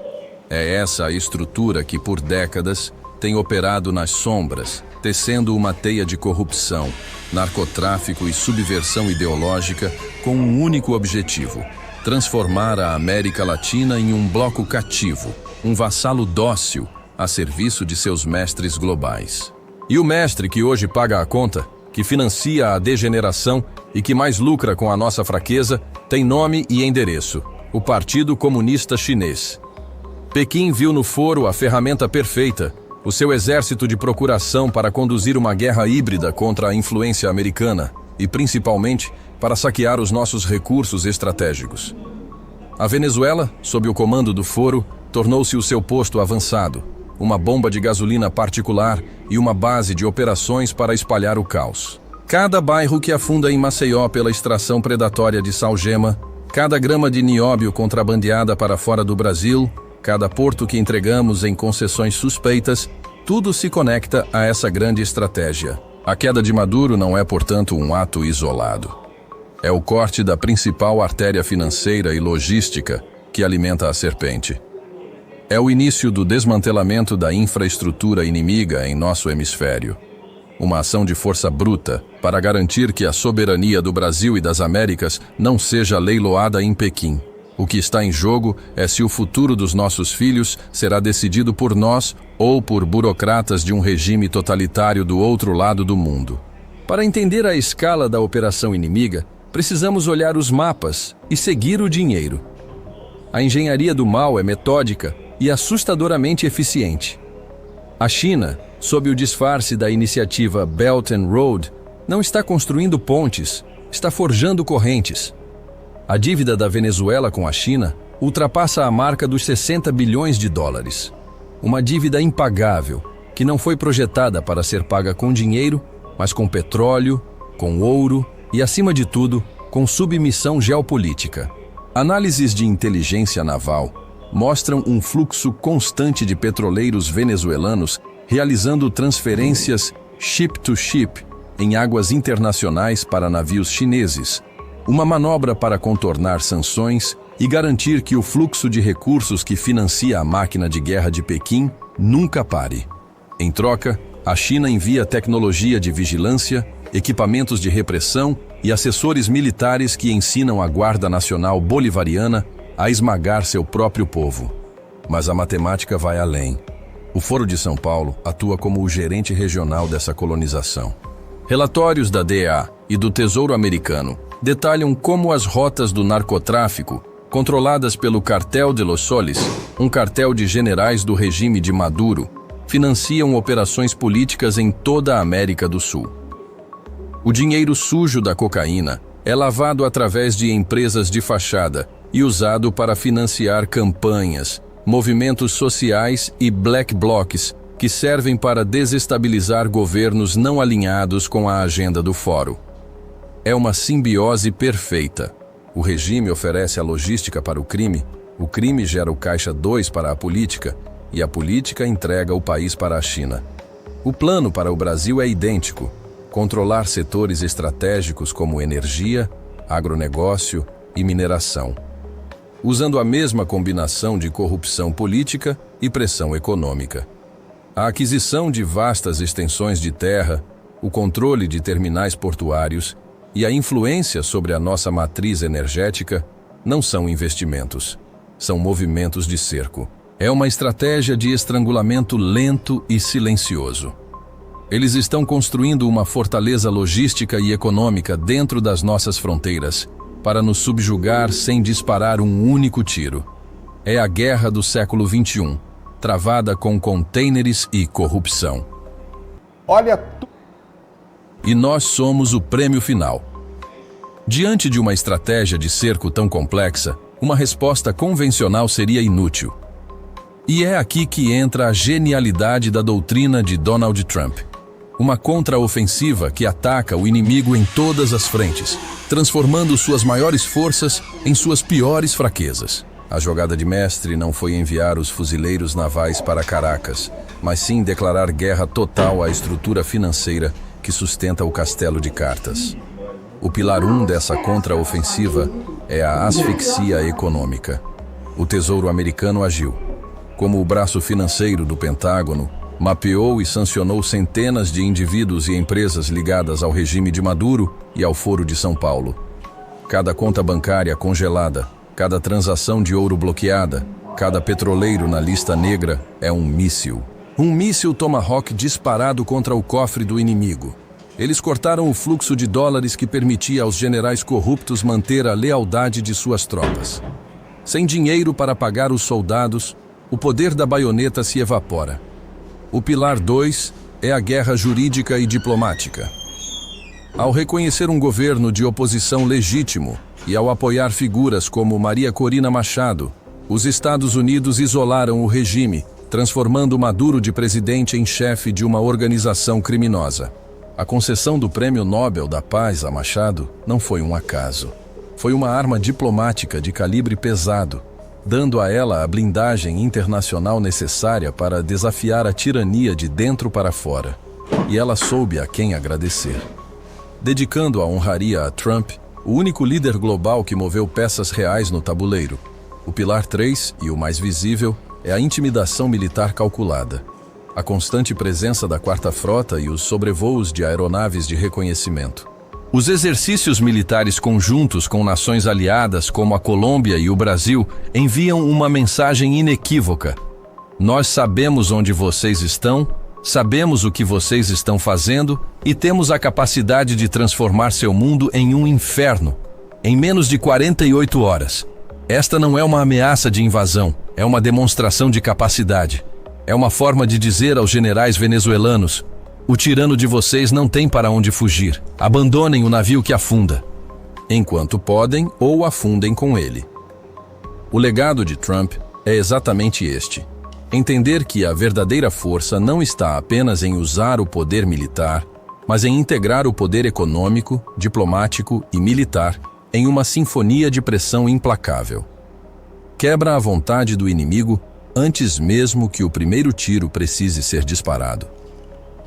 É essa a estrutura que, por décadas, tem operado nas sombras, tecendo uma teia de corrupção, narcotráfico e subversão ideológica com um único objetivo: transformar a América Latina em um bloco cativo, um vassalo dócil a serviço de seus mestres globais. E o mestre que hoje paga a conta, que financia a degeneração e que mais lucra com a nossa fraqueza, tem nome e endereço: o Partido Comunista Chinês. Pequim viu no foro a ferramenta perfeita, o seu exército de procuração para conduzir uma guerra híbrida contra a influência americana e, principalmente, para saquear os nossos recursos estratégicos. A Venezuela, sob o comando do foro, tornou-se o seu posto avançado, uma bomba de gasolina particular e uma base de operações para espalhar o caos. Cada bairro que afunda em Maceió pela extração predatória de salgema, cada grama de nióbio contrabandeada para fora do Brasil, cada porto que entregamos em concessões suspeitas, tudo se conecta a essa grande estratégia. A queda de Maduro não é, portanto, um ato isolado. É o corte da principal artéria financeira e logística que alimenta a serpente. É o início do desmantelamento da infraestrutura inimiga em nosso hemisfério. Uma ação de força bruta para garantir que a soberania do Brasil e das Américas não seja leiloada em Pequim. O que está em jogo é se o futuro dos nossos filhos será decidido por nós ou por burocratas de um regime totalitário do outro lado do mundo. Para entender a escala da operação inimiga, precisamos olhar os mapas e seguir o dinheiro. A engenharia do mal é metódica e assustadoramente eficiente. A China, sob o disfarce da iniciativa Belt and Road, não está construindo pontes, está forjando correntes. A dívida da Venezuela com a China ultrapassa a marca dos $60 bilhões. Uma dívida impagável, que não foi projetada para ser paga com dinheiro, mas com petróleo, com ouro e, acima de tudo, com submissão geopolítica. Análises de inteligência naval mostram um fluxo constante de petroleiros venezuelanos realizando transferências ship-to-ship em águas internacionais para navios chineses, uma manobra para contornar sanções e garantir que o fluxo de recursos que financia a máquina de guerra de Pequim nunca pare. Em troca, a China envia tecnologia de vigilância, equipamentos de repressão e assessores militares que ensinam a Guarda Nacional Bolivariana a esmagar seu próprio povo. Mas a matemática vai além. O Foro de São Paulo atua como o gerente regional dessa colonização. Relatórios da DEA e do Tesouro Americano detalham como as rotas do narcotráfico, controladas pelo Cartel de Los Soles, um cartel de generais do regime de Maduro, financiam operações políticas em toda a América do Sul. O dinheiro sujo da cocaína é lavado através de empresas de fachada e usado para financiar campanhas, movimentos sociais e black blocs que servem para desestabilizar governos não alinhados com a agenda do Fórum. É uma simbiose perfeita. O regime oferece a logística para o crime gera o caixa 2 para a política e a política entrega o país para a China. O plano para o Brasil é idêntico: controlar setores estratégicos como energia, agronegócio e mineração, usando a mesma combinação de corrupção política e pressão econômica. A aquisição de vastas extensões de terra, o controle de terminais portuários e a influência sobre a nossa matriz energética não são investimentos, são movimentos de cerco. É uma estratégia de estrangulamento lento e silencioso. Eles estão construindo uma fortaleza logística e econômica dentro das nossas fronteiras para nos subjugar sem disparar um único tiro. É a guerra do século XXI, travada com contêineres e corrupção. E nós somos o prêmio final. Diante de uma estratégia de cerco tão complexa, uma resposta convencional seria inútil. E é aqui que entra a genialidade da doutrina de Donald Trump. Uma contraofensiva que ataca o inimigo em todas as frentes, transformando suas maiores forças em suas piores fraquezas. A jogada de mestre não foi enviar os fuzileiros navais para Caracas, mas sim declarar guerra total à estrutura financeira que sustenta o castelo de cartas. O pilar 1 dessa contraofensiva é a asfixia econômica. O Tesouro Americano agiu como o braço financeiro do Pentágono, mapeou e sancionou centenas de indivíduos e empresas ligadas ao regime de Maduro e ao Foro de São Paulo. Cada conta bancária congelada, cada transação de ouro bloqueada, cada petroleiro na lista negra é um míssil. Um míssil Tomahawk disparado contra o cofre do inimigo. Eles cortaram o fluxo de dólares que permitia aos generais corruptos manter a lealdade de suas tropas. Sem dinheiro para pagar os soldados, o poder da baioneta se evapora. O pilar 2 é a guerra jurídica e diplomática. Ao reconhecer um governo de oposição legítimo e ao apoiar figuras como Maria Corina Machado, os Estados Unidos isolaram o regime, transformando Maduro de presidente em chefe de uma organização criminosa. A concessão do Prêmio Nobel da Paz a Machado não foi um acaso. Foi uma arma diplomática de calibre pesado, dando a ela a blindagem internacional necessária para desafiar a tirania de dentro para fora. E ela soube a quem agradecer. Dedicando a honraria a Trump, o único líder global que moveu peças reais no tabuleiro. O pilar 3, e o mais visível, é a intimidação militar calculada. A constante presença da Quarta Frota e os sobrevoos de aeronaves de reconhecimento. Os exercícios militares conjuntos com nações aliadas como a Colômbia e o Brasil enviam uma mensagem inequívoca. Nós sabemos onde vocês estão, sabemos o que vocês estão fazendo e temos a capacidade de transformar seu mundo em um inferno, em menos de 48 horas. Esta não é uma ameaça de invasão, é uma demonstração de capacidade. É uma forma de dizer aos generais venezuelanos: o tirano de vocês não tem para onde fugir. Abandonem o navio que afunda. Enquanto podem, ou afundem com ele. O legado de Trump é exatamente este. Entender que a verdadeira força não está apenas em usar o poder militar, mas em integrar o poder econômico, diplomático e militar em uma sinfonia de pressão implacável. Quebra a vontade do inimigo antes mesmo que o primeiro tiro precise ser disparado.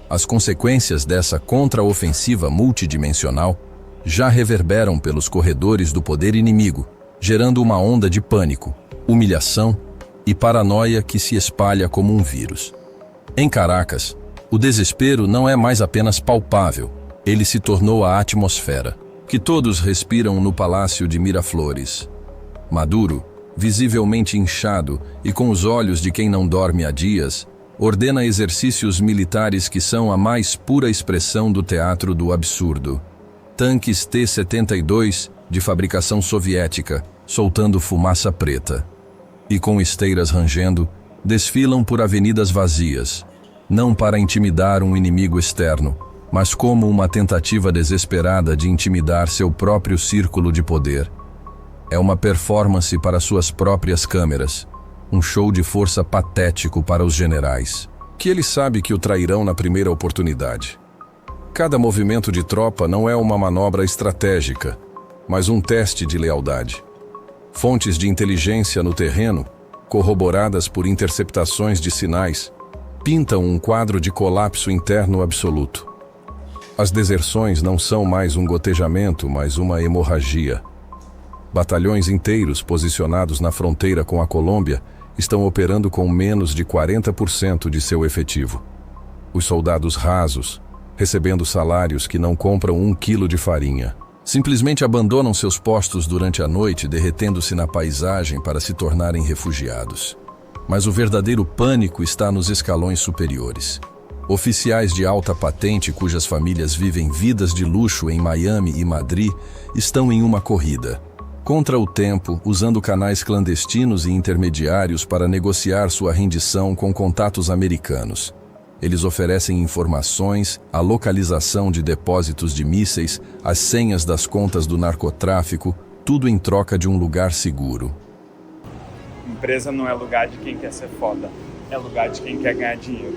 As consequências dessa contraofensiva multidimensional já reverberam pelos corredores do poder inimigo, gerando uma onda de pânico, humilhação e paranoia que se espalha como um vírus. Em Caracas, o desespero não é mais apenas palpável, ele se tornou a atmosfera, que todos respiram no Palácio de Miraflores. Maduro, visivelmente inchado e com os olhos de quem não dorme há dias, ordena exercícios militares que são a mais pura expressão do teatro do absurdo. Tanques T-72 de fabricação soviética, soltando fumaça preta. E com esteiras rangendo, desfilam por avenidas vazias, não para intimidar um inimigo externo, mas como uma tentativa desesperada de intimidar seu próprio círculo de poder. É uma performance para suas próprias câmeras, um show de força patético para os generais. que ele sabe que o trairão na primeira oportunidade. Cada movimento de tropa não é uma manobra estratégica, mas um teste de lealdade. Fontes de inteligência no terreno, corroboradas por interceptações de sinais, pintam um quadro de colapso interno absoluto. As deserções não são mais um gotejamento, mas uma hemorragia. Batalhões inteiros posicionados na fronteira com a Colômbia estão operando com menos de 40% de seu efetivo. Os soldados rasos, recebendo salários que não compram 1 quilo de farinha, simplesmente abandonam seus postos durante a noite, derretendo-se na paisagem para se tornarem refugiados. Mas o verdadeiro pânico está nos escalões superiores. Oficiais de alta patente cujas famílias vivem vidas de luxo em Miami e Madrid estão em uma corrida contra o tempo, usando canais clandestinos e intermediários para negociar sua rendição com contatos americanos. Eles oferecem informações, a localização de depósitos de mísseis, as senhas das contas do narcotráfico, tudo em troca de um lugar seguro. Empresa não é lugar de quem quer ser foda, é lugar de quem quer ganhar dinheiro.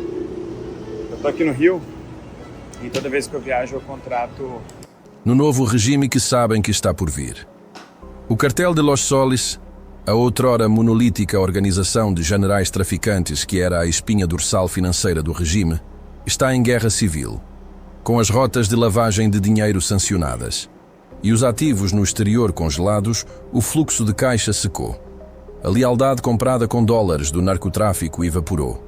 Eu tô aqui no Rio e toda vez que eu viajo eu contrato... No novo regime que sabem que está por vir. O Cartel de Los Soles, a outrora monolítica organização de generais traficantes que era a espinha dorsal financeira do regime, está em guerra civil, com as rotas de lavagem de dinheiro sancionadas. E os ativos no exterior congelados, o fluxo de caixa secou. A lealdade comprada com dólares do narcotráfico evaporou.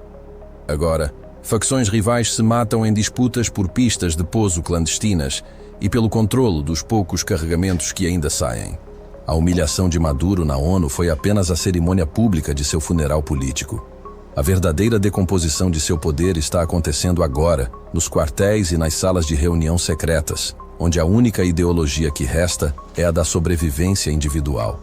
Agora, facções rivais se matam em disputas por pistas de pouso clandestinas e pelo controlo dos poucos carregamentos que ainda saem. A humilhação de Maduro na ONU foi apenas a cerimônia pública de seu funeral político. A verdadeira decomposição de seu poder está acontecendo agora, nos quartéis e nas salas de reunião secretas, onde a única ideologia que resta é a da sobrevivência individual.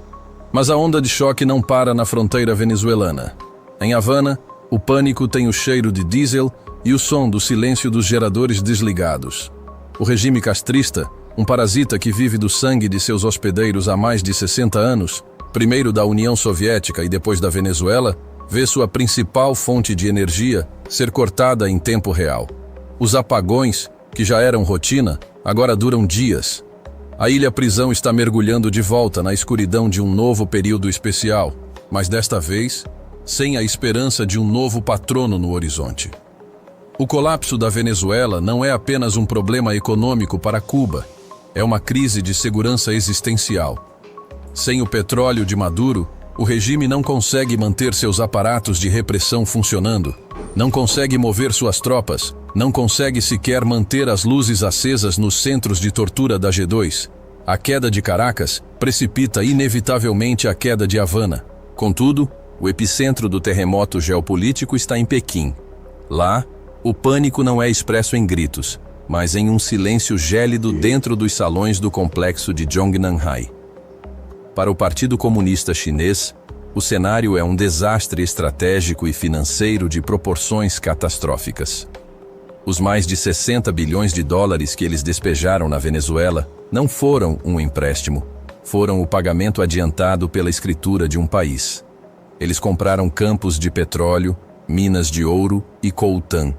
Mas a onda de choque não para na fronteira venezuelana. Em Havana, o pânico tem o cheiro de diesel e o som do silêncio dos geradores desligados. O regime castrista, um parasita que vive do sangue de seus hospedeiros há mais de 60 anos, primeiro da União Soviética e depois da Venezuela, vê sua principal fonte de energia ser cortada em tempo real. Os apagões, que já eram rotina, agora duram dias. A ilha-prisão está mergulhando de volta na escuridão de um novo período especial, mas desta vez, sem a esperança de um novo patrono no horizonte. O colapso da Venezuela não é apenas um problema econômico para Cuba, é uma crise de segurança existencial. Sem o petróleo de Maduro, o regime não consegue manter seus aparatos de repressão funcionando, não consegue mover suas tropas, não consegue sequer manter as luzes acesas nos centros de tortura da G2. A queda de Caracas precipita inevitavelmente a queda de Havana. Contudo, o epicentro do terremoto geopolítico está em Pequim. Lá, o pânico não é expresso em gritos, mas em um silêncio gélido dentro dos salões do complexo de Zhongnanhai. Para o Partido Comunista Chinês, o cenário é um desastre estratégico e financeiro de proporções catastróficas. Os mais de 60 bilhões de dólares que eles despejaram na Venezuela não foram um empréstimo, foram o pagamento adiantado pela escritura de um país. Eles compraram campos de petróleo, minas de ouro e coltan,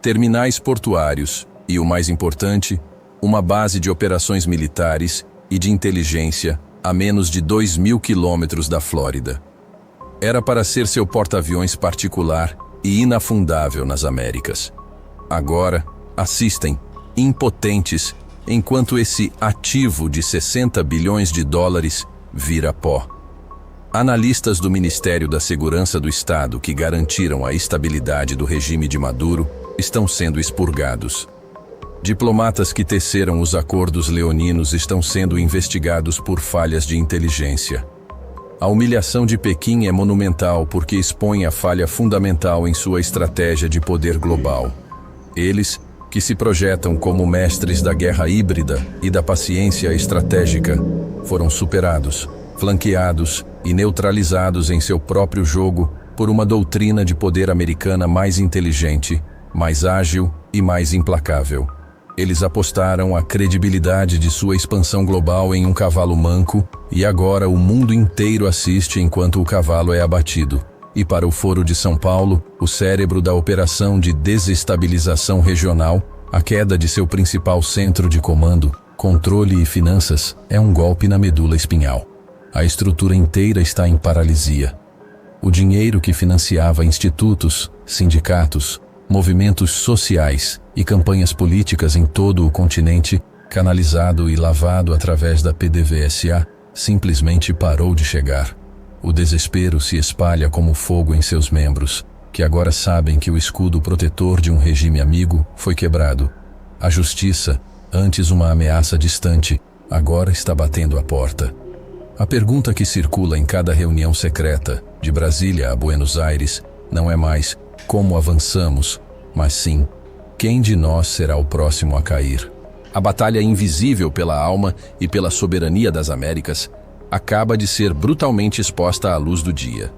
terminais portuários e, o mais importante, uma base de operações militares e de inteligência a menos de 2.000 quilômetros da Flórida. Era para ser seu porta-aviões particular e inafundável nas Américas. Agora, assistem, impotentes, enquanto esse ativo de 60 bilhões de dólares vira pó. Analistas do Ministério da Segurança do Estado que garantiram a estabilidade do regime de Maduro estão sendo expurgados. Diplomatas que teceram os acordos leoninos estão sendo investigados por falhas de inteligência. A humilhação de Pequim é monumental porque expõe a falha fundamental em sua estratégia de poder global. Eles, que se projetam como mestres da guerra híbrida e da paciência estratégica, foram superados, flanqueados e neutralizados em seu próprio jogo por uma doutrina de poder americana mais inteligente, mais ágil e mais implacável. Eles apostaram a credibilidade de sua expansão global em um cavalo manco e agora o mundo inteiro assiste enquanto o cavalo é abatido. e para o Foro de São Paulo, o cérebro da operação de desestabilização regional, a queda de seu principal centro de comando, controle e finanças é um golpe na medula espinhal. A estrutura inteira está em paralisia. O dinheiro que financiava institutos, sindicatos, movimentos sociais e campanhas políticas em todo o continente, canalizado e lavado através da PDVSA, simplesmente parou de chegar. O desespero se espalha como fogo em seus membros, que agora sabem que o escudo protetor de um regime amigo foi quebrado. A justiça, antes uma ameaça distante, agora está batendo à porta. A pergunta que circula em cada reunião secreta, de Brasília a Buenos Aires, não é mais como avançamos, mas sim, quem de nós será o próximo a cair? A batalha invisível pela alma e pela soberania das Américas acaba de ser brutalmente exposta à luz do dia.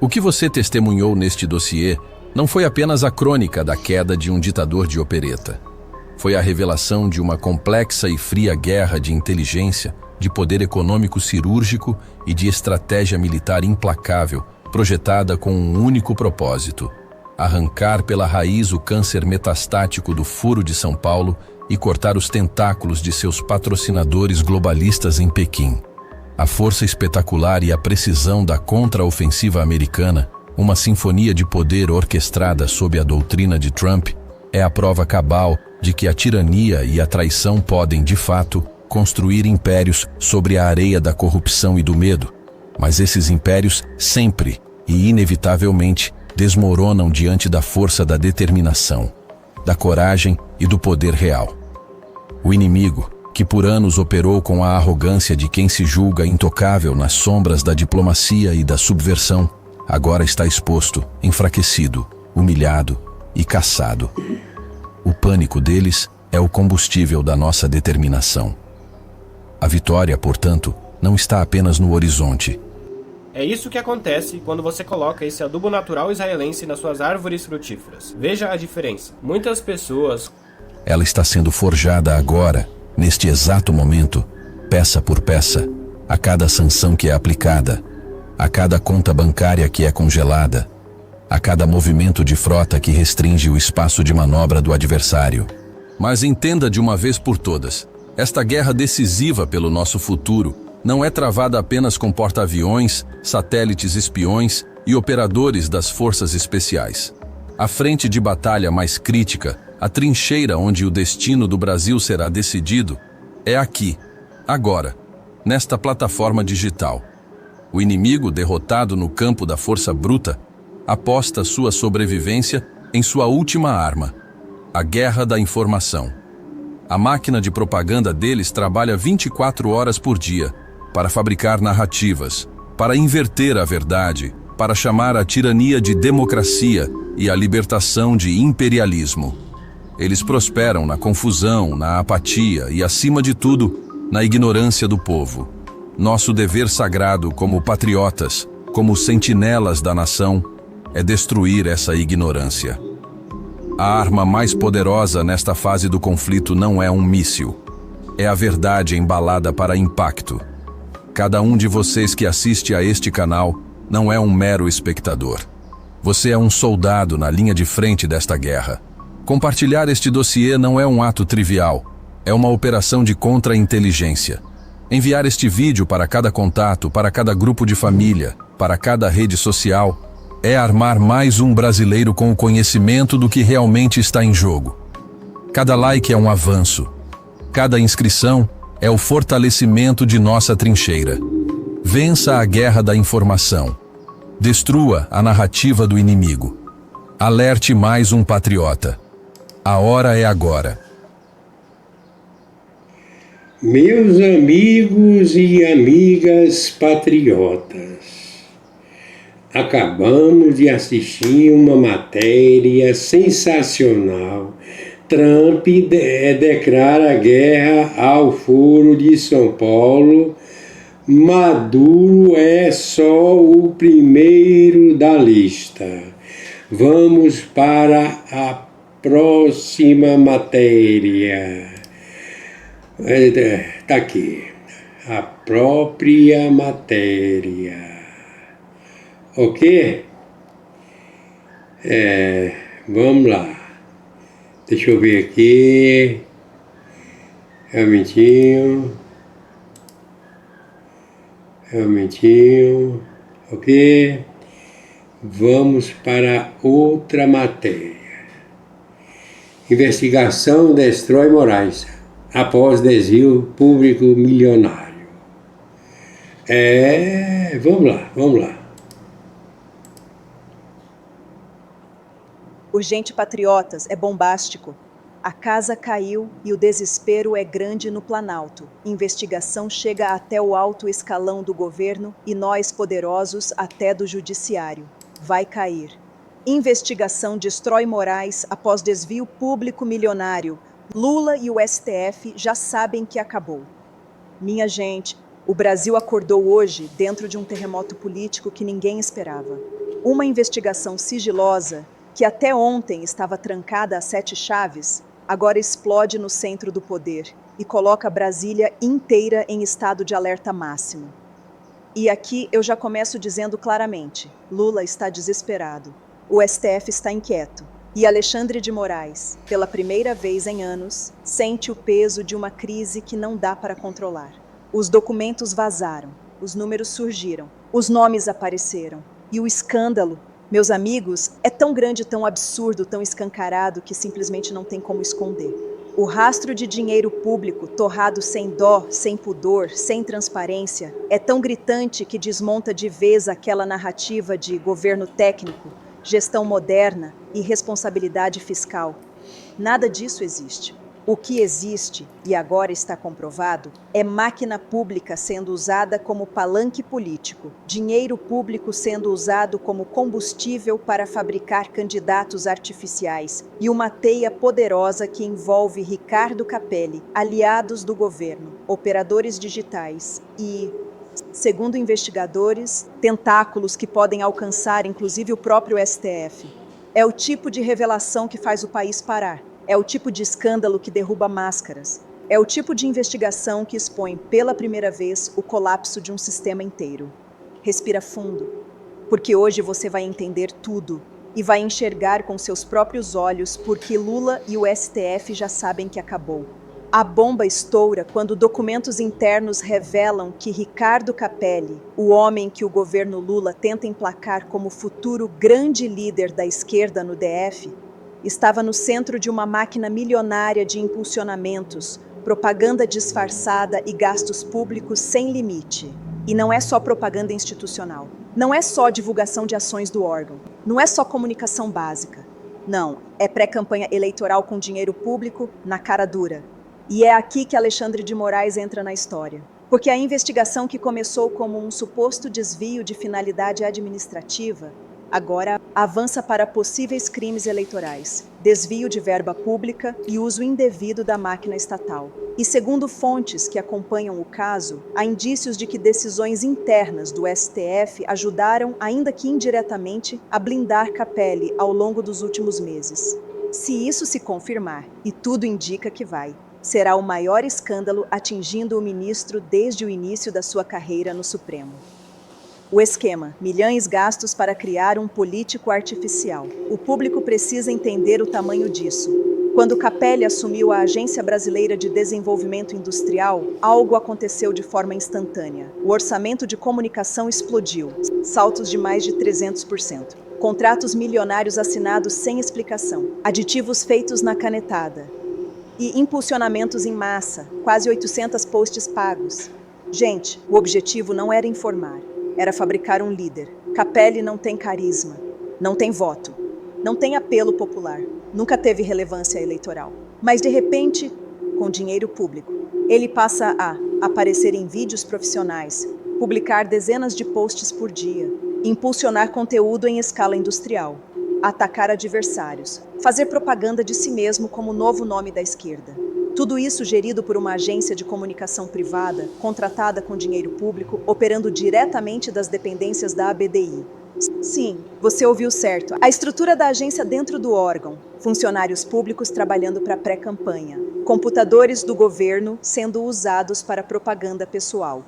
O que você testemunhou neste dossiê não foi apenas a crônica da queda de um ditador de opereta. Foi a revelação de uma complexa e fria guerra de inteligência, de poder econômico cirúrgico e de estratégia militar implacável, projetada com um único propósito: arrancar pela raiz o câncer metastático do Foro de São Paulo e cortar os tentáculos de seus patrocinadores globalistas em Pequim. A força espetacular e a precisão da contra-ofensiva americana, uma sinfonia de poder orquestrada sob a doutrina de Trump, é a prova cabal de que a tirania e a traição podem, de fato, construir impérios sobre a areia da corrupção e do medo. Mas esses impérios sempre e inevitavelmente desmoronam diante da força da determinação, da coragem e do poder real. O inimigo, que por anos operou com a arrogância de quem se julga intocável nas sombras da diplomacia e da subversão, agora está exposto, enfraquecido, humilhado e caçado. O pânico deles é o combustível da nossa determinação. A vitória, portanto, não está apenas no horizonte. É isso que acontece quando você coloca esse adubo natural israelense nas suas árvores frutíferas. Veja a diferença. Muitas pessoas... Ela está sendo forjada agora, neste exato momento, peça por peça, a cada sanção que é aplicada, a cada conta bancária que é congelada, a cada movimento de frota que restringe o espaço de manobra do adversário. Mas entenda de uma vez por todas, esta guerra decisiva pelo nosso futuro não é travada apenas com porta-aviões, satélites espiões e operadores das forças especiais. A frente de batalha mais crítica, a trincheira onde o destino do Brasil será decidido, é aqui, agora, nesta plataforma digital. O inimigo, derrotado no campo da força bruta, aposta sua sobrevivência em sua última arma, a guerra da informação. A máquina de propaganda deles trabalha 24 horas por dia para fabricar narrativas, para inverter a verdade, para chamar a tirania de democracia e a libertação de imperialismo. Eles prosperam na confusão, na apatia e, acima de tudo, na ignorância do povo. Nosso dever sagrado como patriotas, como sentinelas da nação, é destruir essa ignorância. A arma mais poderosa nesta fase do conflito não é um míssil. É a verdade embalada para impacto. Cada um de vocês que assiste a este canal não é um mero espectador. Você é um soldado na linha de frente desta guerra. Compartilhar este dossiê não é um ato trivial, é uma operação de contra-inteligência. Enviar este vídeo para cada contato, para cada grupo de família, para cada rede social, é armar mais um brasileiro com o conhecimento do que realmente está em jogo. Cada like é um avanço. Cada inscrição é o fortalecimento de nossa trincheira. Vença a guerra da informação. Destrua a narrativa do inimigo. Alerte mais um patriota. A hora é agora. Meus amigos e amigas patriotas, acabamos de assistir uma matéria sensacional. Trump declara guerra ao Foro de São Paulo. Maduro é só o primeiro da lista. Vamos para a próxima matéria. Está aqui. A própria matéria. Ok? Vamos lá. Deixa eu ver aqui. Realmentinho. Ok. Vamos para outra matéria. Investigação destrói Moraes após desvio público milionário. Vamos lá. Urgente, patriotas, é bombástico. A casa caiu e o desespero é grande no Planalto. Investigação chega até o alto escalão do governo e nós, poderosos, até do judiciário. Vai cair. Investigação destrói Moraes após desvio público milionário. Lula e o STF já sabem que acabou. Minha gente, o Brasil acordou hoje dentro de um terremoto político que ninguém esperava. Uma investigação sigilosa, que até ontem estava trancada a 7 chaves, agora explode no centro do poder e coloca Brasília inteira em estado de alerta máximo. E aqui eu já começo dizendo claramente, Lula está desesperado, o STF está inquieto e Alexandre de Moraes, pela primeira vez em anos, sente o peso de uma crise que não dá para controlar. Os documentos vazaram, os números surgiram, os nomes apareceram e o escândalo, meus amigos, é tão grande, tão absurdo, tão escancarado que simplesmente não tem como esconder. O rastro de dinheiro público torrado sem dó, sem pudor, sem transparência, é tão gritante que desmonta de vez aquela narrativa de governo técnico, gestão moderna e responsabilidade fiscal. Nada disso existe. O que existe, e agora está comprovado, é máquina pública sendo usada como palanque político, dinheiro público sendo usado como combustível para fabricar candidatos artificiais e uma teia poderosa que envolve Ricardo Capelli, aliados do governo, operadores digitais e, segundo investigadores, tentáculos que podem alcançar inclusive o próprio STF. É o tipo de revelação que faz o país parar. É o tipo de escândalo que derruba máscaras. É o tipo de investigação que expõe pela primeira vez o colapso de um sistema inteiro. Respira fundo, porque hoje você vai entender tudo e vai enxergar com seus próprios olhos porque Lula e o STF já sabem que acabou. A bomba estoura quando documentos internos revelam que Ricardo Capelli, o homem que o governo Lula tenta emplacar como futuro grande líder da esquerda no DF, estava no centro de uma máquina milionária de impulsionamentos, propaganda disfarçada e gastos públicos sem limite. E não é só propaganda institucional. Não é só divulgação de ações do órgão. Não é só comunicação básica. Não, é pré-campanha eleitoral com dinheiro público na cara dura. E é aqui que Alexandre de Moraes entra na história. Porque a investigação que começou como um suposto desvio de finalidade administrativa agora avança para possíveis crimes eleitorais, desvio de verba pública e uso indevido da máquina estatal. E segundo fontes que acompanham o caso, há indícios de que decisões internas do STF ajudaram, ainda que indiretamente, a blindar Capelli ao longo dos últimos meses. Se isso se confirmar, e tudo indica que vai, será o maior escândalo atingindo o ministro desde o início da sua carreira no Supremo. O esquema: milhões gastos para criar um político artificial. O público precisa entender o tamanho disso. Quando Capelli assumiu a Agência Brasileira de Desenvolvimento Industrial, algo aconteceu de forma instantânea. O orçamento de comunicação explodiu, saltos de mais de 300%. Contratos milionários assinados sem explicação, aditivos feitos na canetada e impulsionamentos em massa, quase 800 posts pagos. Gente, o objetivo não era informar. Era fabricar um líder. Capelli não tem carisma, não tem voto, não tem apelo popular, nunca teve relevância eleitoral. Mas, de repente, com dinheiro público, ele passa a aparecer em vídeos profissionais, publicar dezenas de posts por dia, impulsionar conteúdo em escala industrial, atacar adversários, fazer propaganda de si mesmo como o novo nome da esquerda. Tudo isso gerido por uma agência de comunicação privada, contratada com dinheiro público, operando diretamente das dependências da ABDI. Sim, você ouviu certo. A estrutura da agência dentro do órgão, funcionários públicos trabalhando para pré-campanha, computadores do governo sendo usados para propaganda pessoal.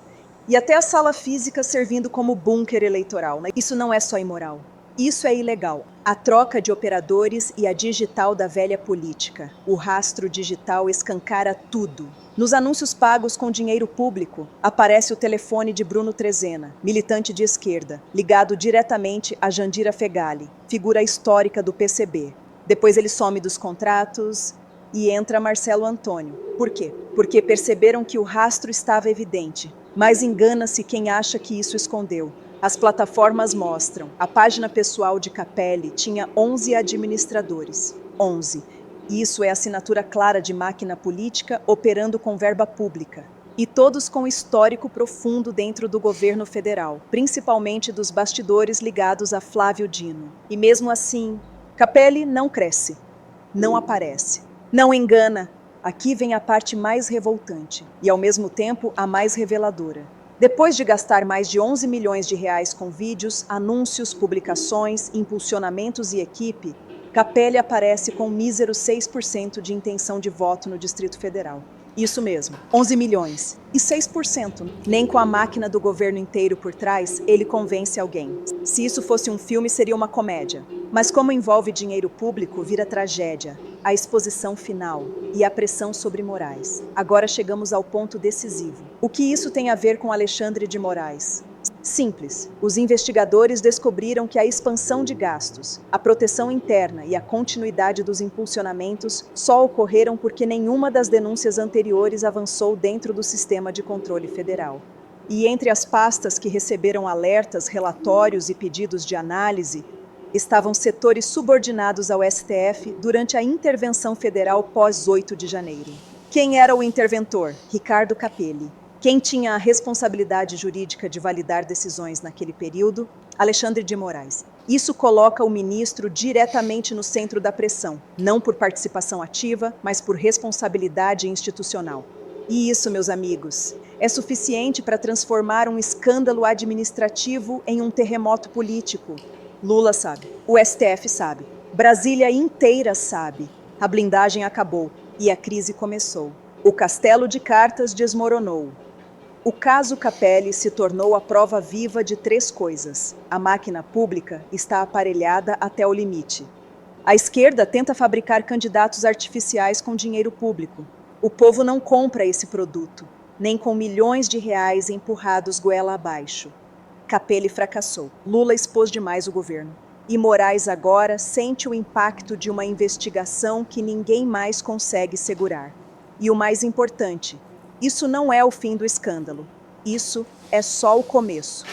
E até a sala física servindo como bunker eleitoral. Isso não é só imoral. Isso é ilegal. A troca de operadores e a digital da velha política. O rastro digital escancara tudo. Nos anúncios pagos com dinheiro público, aparece o telefone de Bruno Trezena, militante de esquerda, ligado diretamente a Jandira Fegali, figura histórica do PCB. Depois ele some dos contratos e entra Marcelo Antônio. Por quê? Porque perceberam que o rastro estava evidente. Mas engana-se quem acha que isso escondeu. As plataformas mostram. A página pessoal de Capelli tinha 11 administradores. 11. Isso é assinatura clara de máquina política operando com verba pública. E todos com histórico profundo dentro do governo federal, principalmente dos bastidores ligados a Flávio Dino. E mesmo assim, Capelli não cresce, não aparece, não engana. Aqui vem a parte mais revoltante e, ao mesmo tempo, a mais reveladora. Depois de gastar mais de 11 milhões de reais com vídeos, anúncios, publicações, impulsionamentos e equipe, Capelli aparece com um mísero 6% de intenção de voto no Distrito Federal. Isso mesmo, 11 milhões. E 6%. Nem com a máquina do governo inteiro por trás, ele convence alguém. Se isso fosse um filme, seria uma comédia. Mas como envolve dinheiro público, vira tragédia. A exposição final e a pressão sobre Moraes. Agora chegamos ao ponto decisivo. O que isso tem a ver com Alexandre de Moraes? Simples. Os investigadores descobriram que a expansão de gastos, a proteção interna e a continuidade dos impulsionamentos só ocorreram porque nenhuma das denúncias anteriores avançou dentro do sistema de controle federal. E entre as pastas que receberam alertas, relatórios e pedidos de análise, estavam setores subordinados ao STF durante a intervenção federal pós-8 de janeiro. Quem era o interventor? Ricardo Capelli. Quem tinha a responsabilidade jurídica de validar decisões naquele período? Alexandre de Moraes. Isso coloca o ministro diretamente no centro da pressão, não por participação ativa, mas por responsabilidade institucional. E isso, meus amigos, é suficiente para transformar um escândalo administrativo em um terremoto político. Lula sabe, o STF sabe, Brasília inteira sabe. A blindagem acabou e a crise começou. O castelo de cartas desmoronou. O caso Capelli se tornou a prova viva de 3 coisas. A máquina pública está aparelhada até o limite. A esquerda tenta fabricar candidatos artificiais com dinheiro público. O povo não compra esse produto, nem com milhões de reais empurrados goela abaixo. Capelli fracassou. Lula expôs demais o governo. E Moraes agora sente o impacto de uma investigação que ninguém mais consegue segurar. E o mais importante, isso não é o fim do escândalo. Isso é só o começo.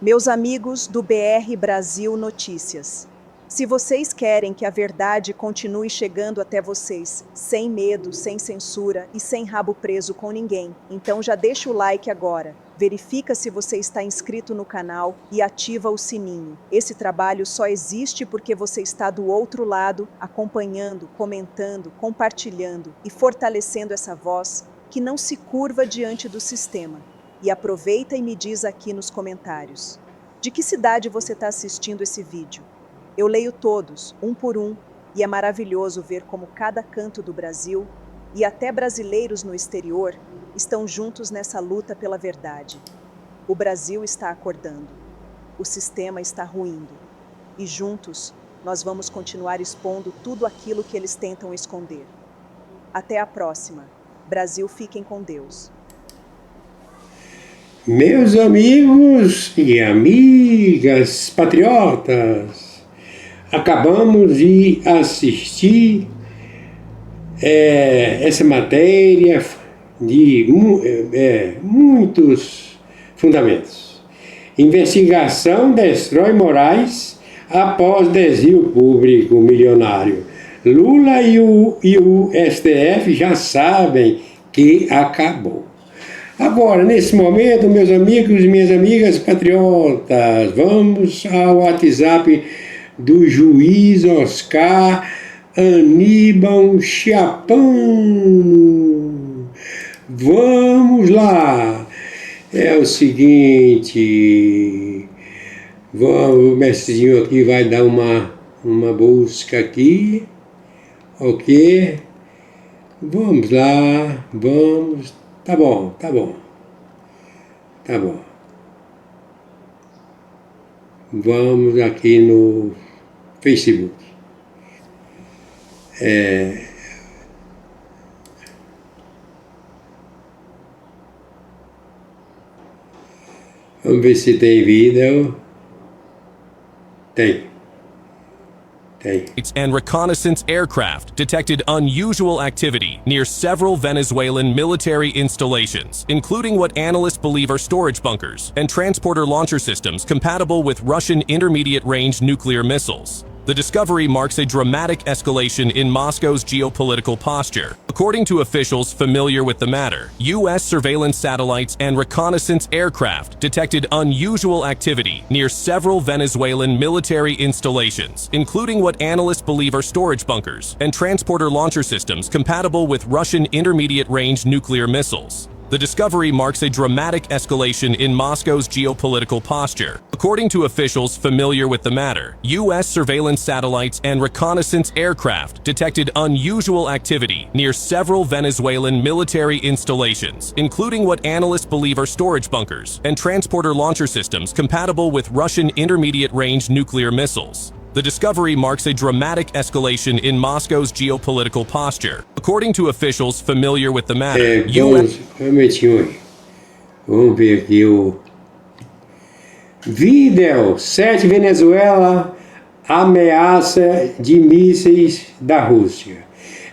Meus amigos do BR Brasil Notícias, se vocês querem que a verdade continue chegando até vocês, sem medo, sem censura e sem rabo preso com ninguém, então já deixa o like agora. Verifica se você está inscrito no canal e ativa o sininho. Esse trabalho só existe porque você está do outro lado, acompanhando, comentando, compartilhando e fortalecendo essa voz que não se curva diante do sistema. E aproveita e me diz aqui nos comentários. De que cidade você está assistindo esse vídeo? Eu leio todos, um por um, e é maravilhoso ver como cada canto do Brasil, e até brasileiros no exterior, estão juntos nessa luta pela verdade. O Brasil está acordando. O sistema está ruindo. E juntos, nós vamos continuar expondo tudo aquilo que eles tentam esconder. Até a próxima. Brasil, fiquem com Deus. Meus amigos e amigas patriotas, acabamos de assistir essa matéria de muitos fundamentos. Investigação destrói Moraes após desvio público milionário. Lula e o STF já sabem que acabou. Agora, nesse momento, meus amigos e minhas amigas patriotas, vamos ao WhatsApp do juiz Oscar Aníbal Chiapano. Vamos lá. É o seguinte, o mestrezinho aqui vai dar uma busca aqui, ok? Vamos lá, vamos. Tá bom. Vamos aqui no Facebook. Vamos ver se tem vídeo. Tem. And reconnaissance aircraft detected unusual activity near several Venezuelan military installations, including what analysts believe are storage bunkers and transporter launcher systems compatible with Russian intermediate-range nuclear missiles. The discovery marks a dramatic escalation in Moscow's geopolitical posture. According to officials familiar with the matter, U.S. surveillance satellites and reconnaissance aircraft detected unusual activity near several Venezuelan military installations, including what analysts believe are storage bunkers and transporter launcher systems compatible with Russian intermediate-range nuclear missiles. The discovery marks a dramatic escalation in Moscow's geopolitical posture. According to officials familiar with the matter, U.S. surveillance satellites and reconnaissance aircraft detected unusual activity near several Venezuelan military installations, including what analysts believe are storage bunkers and transporter launcher systems compatible with Russian intermediate-range nuclear missiles. The discovery marks a dramatic escalation in Moscow's geopolitical posture. According to officials familiar with the matter, U.S. Vamos ver aqui o vídeo. 7 Venezuela ameaça de mísseis da Rússia.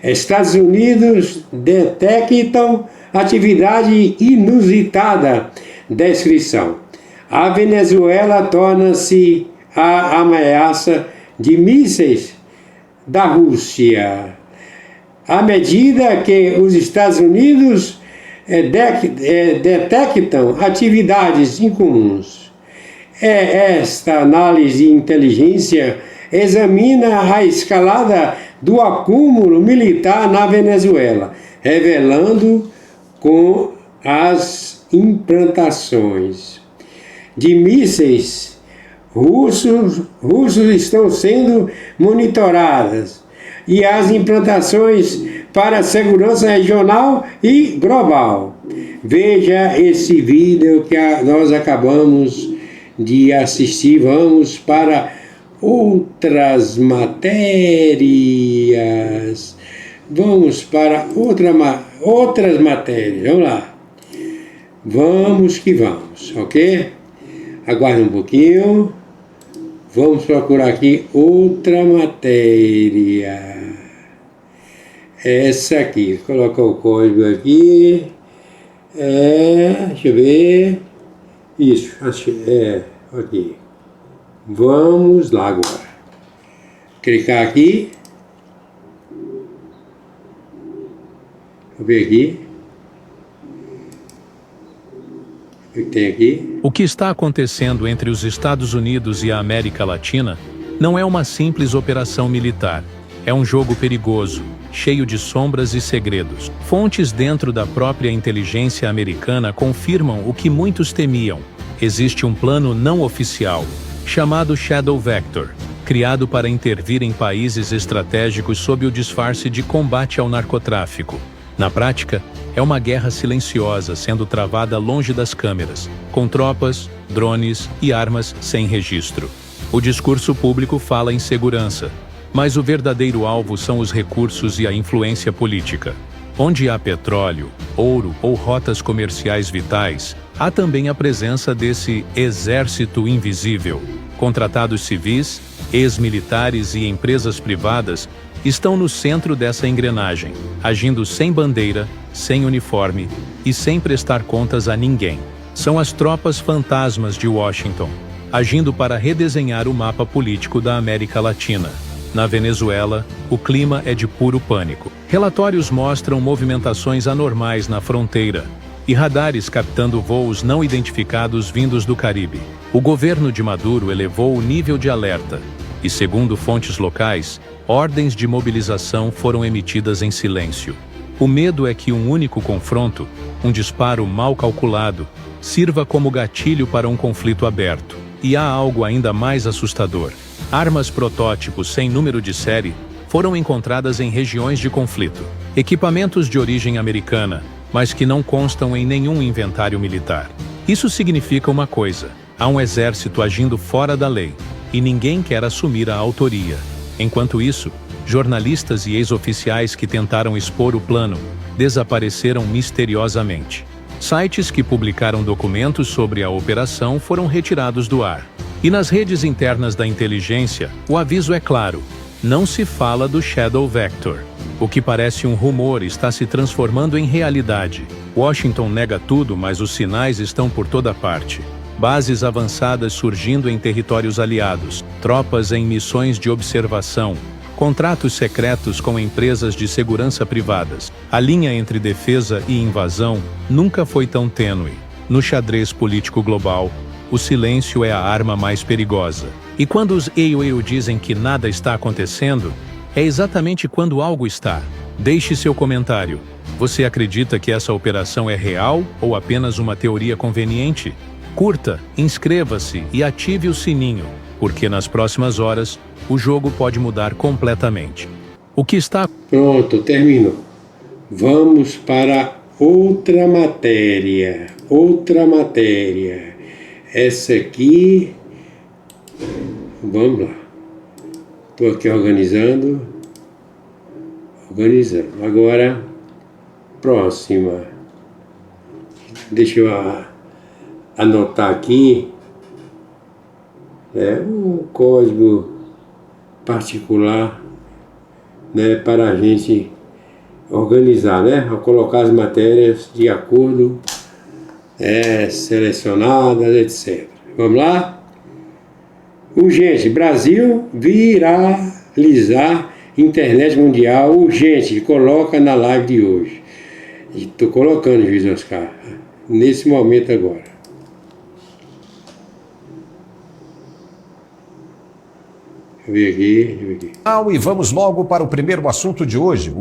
Estados Unidos detectam atividade inusitada. Descrição. A Venezuela torna-se a ameaça de mísseis da Rússia. À medida que os Estados Unidos detectam atividades incomuns. Esta análise de inteligência examina a escalada do acúmulo militar na Venezuela, revelando com as implantações de mísseis russos estão sendo monitoradas e as implantações para a segurança regional e global. Veja esse vídeo que nós acabamos de assistir. Vamos para outras matérias. Vamos para outras matérias. Vamos lá. Vamos que vamos, ok? Aguarde um pouquinho. Vamos procurar aqui outra matéria. Essa aqui. Vou colocar o código aqui. Deixa eu ver. Isso, aqui. Vamos lá agora. Clicar aqui. Vou ver aqui. O que tem aqui? O que está acontecendo entre os Estados Unidos e a América Latina não é uma simples operação militar. É um jogo perigoso, cheio de sombras e segredos. Fontes dentro da própria inteligência americana confirmam o que muitos temiam. Existe um plano não oficial, chamado Shadow Vector, criado para intervir em países estratégicos sob o disfarce de combate ao narcotráfico. Na prática, é uma guerra silenciosa sendo travada longe das câmeras, com tropas, drones e armas sem registro. O discurso público fala em segurança, mas o verdadeiro alvo são os recursos e a influência política. Onde há petróleo, ouro ou rotas comerciais vitais, há também a presença desse exército invisível. Contratados civis, ex-militares e empresas privadas estão no centro dessa engrenagem, agindo sem bandeira, sem uniforme e sem prestar contas a ninguém. São as tropas fantasmas de Washington, agindo para redesenhar o mapa político da América Latina. Na Venezuela, o clima é de puro pânico. Relatórios mostram movimentações anormais na fronteira e radares captando voos não identificados vindos do Caribe. O governo de Maduro elevou o nível de alerta e, segundo fontes locais, ordens de mobilização foram emitidas em silêncio. O medo é que um único confronto, um disparo mal calculado, sirva como gatilho para um conflito aberto. E há algo ainda mais assustador. Armas protótipos sem número de série foram encontradas em regiões de conflito. Equipamentos de origem americana, mas que não constam em nenhum inventário militar. Isso significa uma coisa: Há um exército agindo fora da lei, e ninguém quer assumir a autoria. Enquanto isso, jornalistas e ex-oficiais que tentaram expor o plano desapareceram misteriosamente. Sites que publicaram documentos sobre a operação foram retirados do ar. E nas redes internas da inteligência, o aviso é claro: não se fala do Shadow Vector. O que parece um rumor está se transformando em realidade. Washington nega tudo, mas os sinais estão por toda parte. Bases avançadas surgindo em territórios aliados, tropas em missões de observação, contratos secretos com empresas de segurança privadas. A linha entre defesa e invasão nunca foi tão tênue. No xadrez político global, o silêncio é a arma mais perigosa. E quando os EIO dizem que nada está acontecendo, é exatamente quando algo está. Deixe seu comentário. Você acredita que essa operação é real ou apenas uma teoria conveniente? Curta, inscreva-se e ative o sininho, porque nas próximas horas o jogo pode mudar completamente. O que está... Pronto, terminou. Vamos para outra matéria. Essa aqui... Vamos lá. Estou aqui organizando. Agora, próxima. Deixa eu anotar aqui. Um código particular, para a gente organizar, ao colocar as matérias de acordo, selecionadas, etc. Vamos lá? Urgente, Brasil viralizar internet mundial, urgente, coloca na live de hoje. Estou colocando, juiz Oscar, nesse momento agora. Deixa eu ver aqui. E vamos logo para o primeiro assunto de hoje.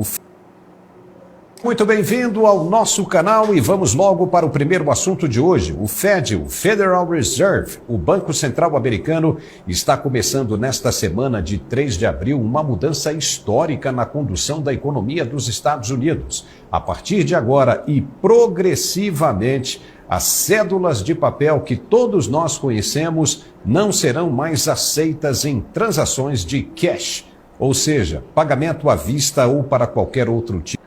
Muito bem-vindo ao nosso canal e vamos logo para o primeiro assunto de hoje. O Fed, o Federal Reserve, o Banco Central Americano, está começando nesta semana de 3 de abril uma mudança histórica na condução da economia dos Estados Unidos. A partir de agora e progressivamente, as cédulas de papel que todos nós conhecemos não serão mais aceitas em transações de cash, ou seja, pagamento à vista ou para qualquer outro tipo.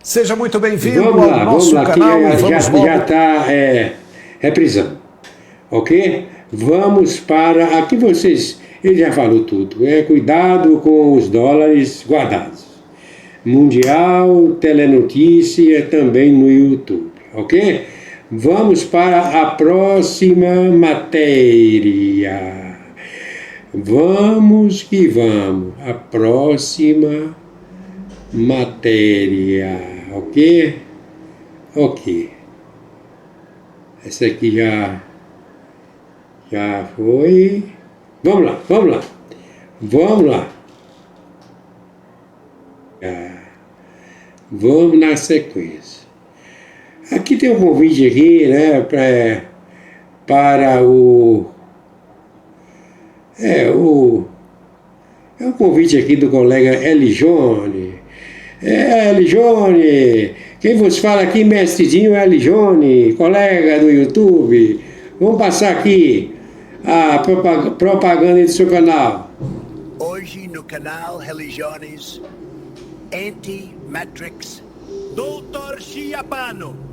Seja muito bem-vindo ao nosso canal. Já está reprisando, ok? Vamos para... Aqui ele já falou tudo. Cuidado com os dólares guardados. Mundial, telenotícia, também no YouTube, ok? Vamos para a próxima matéria. Vamos que vamos. A próxima matéria, ok? Ok. Essa aqui já foi. Vamos lá. Vamos na sequência. Aqui tem um convite aqui, para o... É um convite aqui do colega Eligione. Eligione, quem vos fala aqui, mestrezinho, é Eligione, colega do YouTube. Vamos passar aqui a propaganda do seu canal. Hoje no canal Religiones Anti-Matrix, Dr. Chiapano.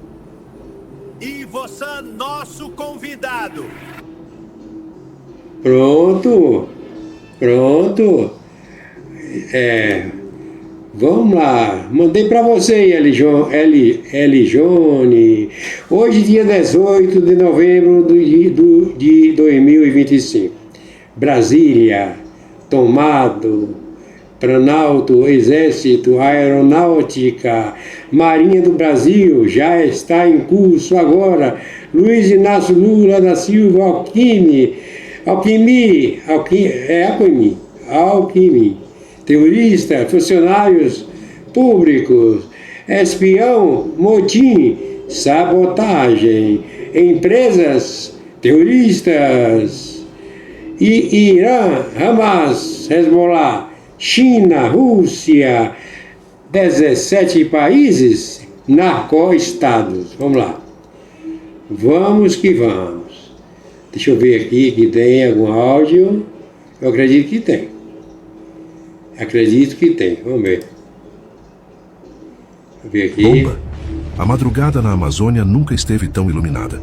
E você, nosso convidado. Pronto. Vamos lá, mandei para você, Eligione. Hoje, dia 18 de novembro de 2025. Brasília, tomado. Planalto, Exército, Aeronáutica, Marinha do Brasil, já está em curso agora. Luiz Inácio Lula da Silva Alckmin. Terrorista, funcionários públicos, espião, motim, sabotagem, empresas terroristas, Irã, Hamas, Hezbollah, China, Rússia, 17 países, narco-estados. Vamos lá. Vamos que vamos. Deixa eu ver aqui que tem algum áudio. Eu acredito que tem. Acredito que tem. Vamos ver. Vou ver aqui. Bomba. A madrugada na Amazônia nunca esteve tão iluminada.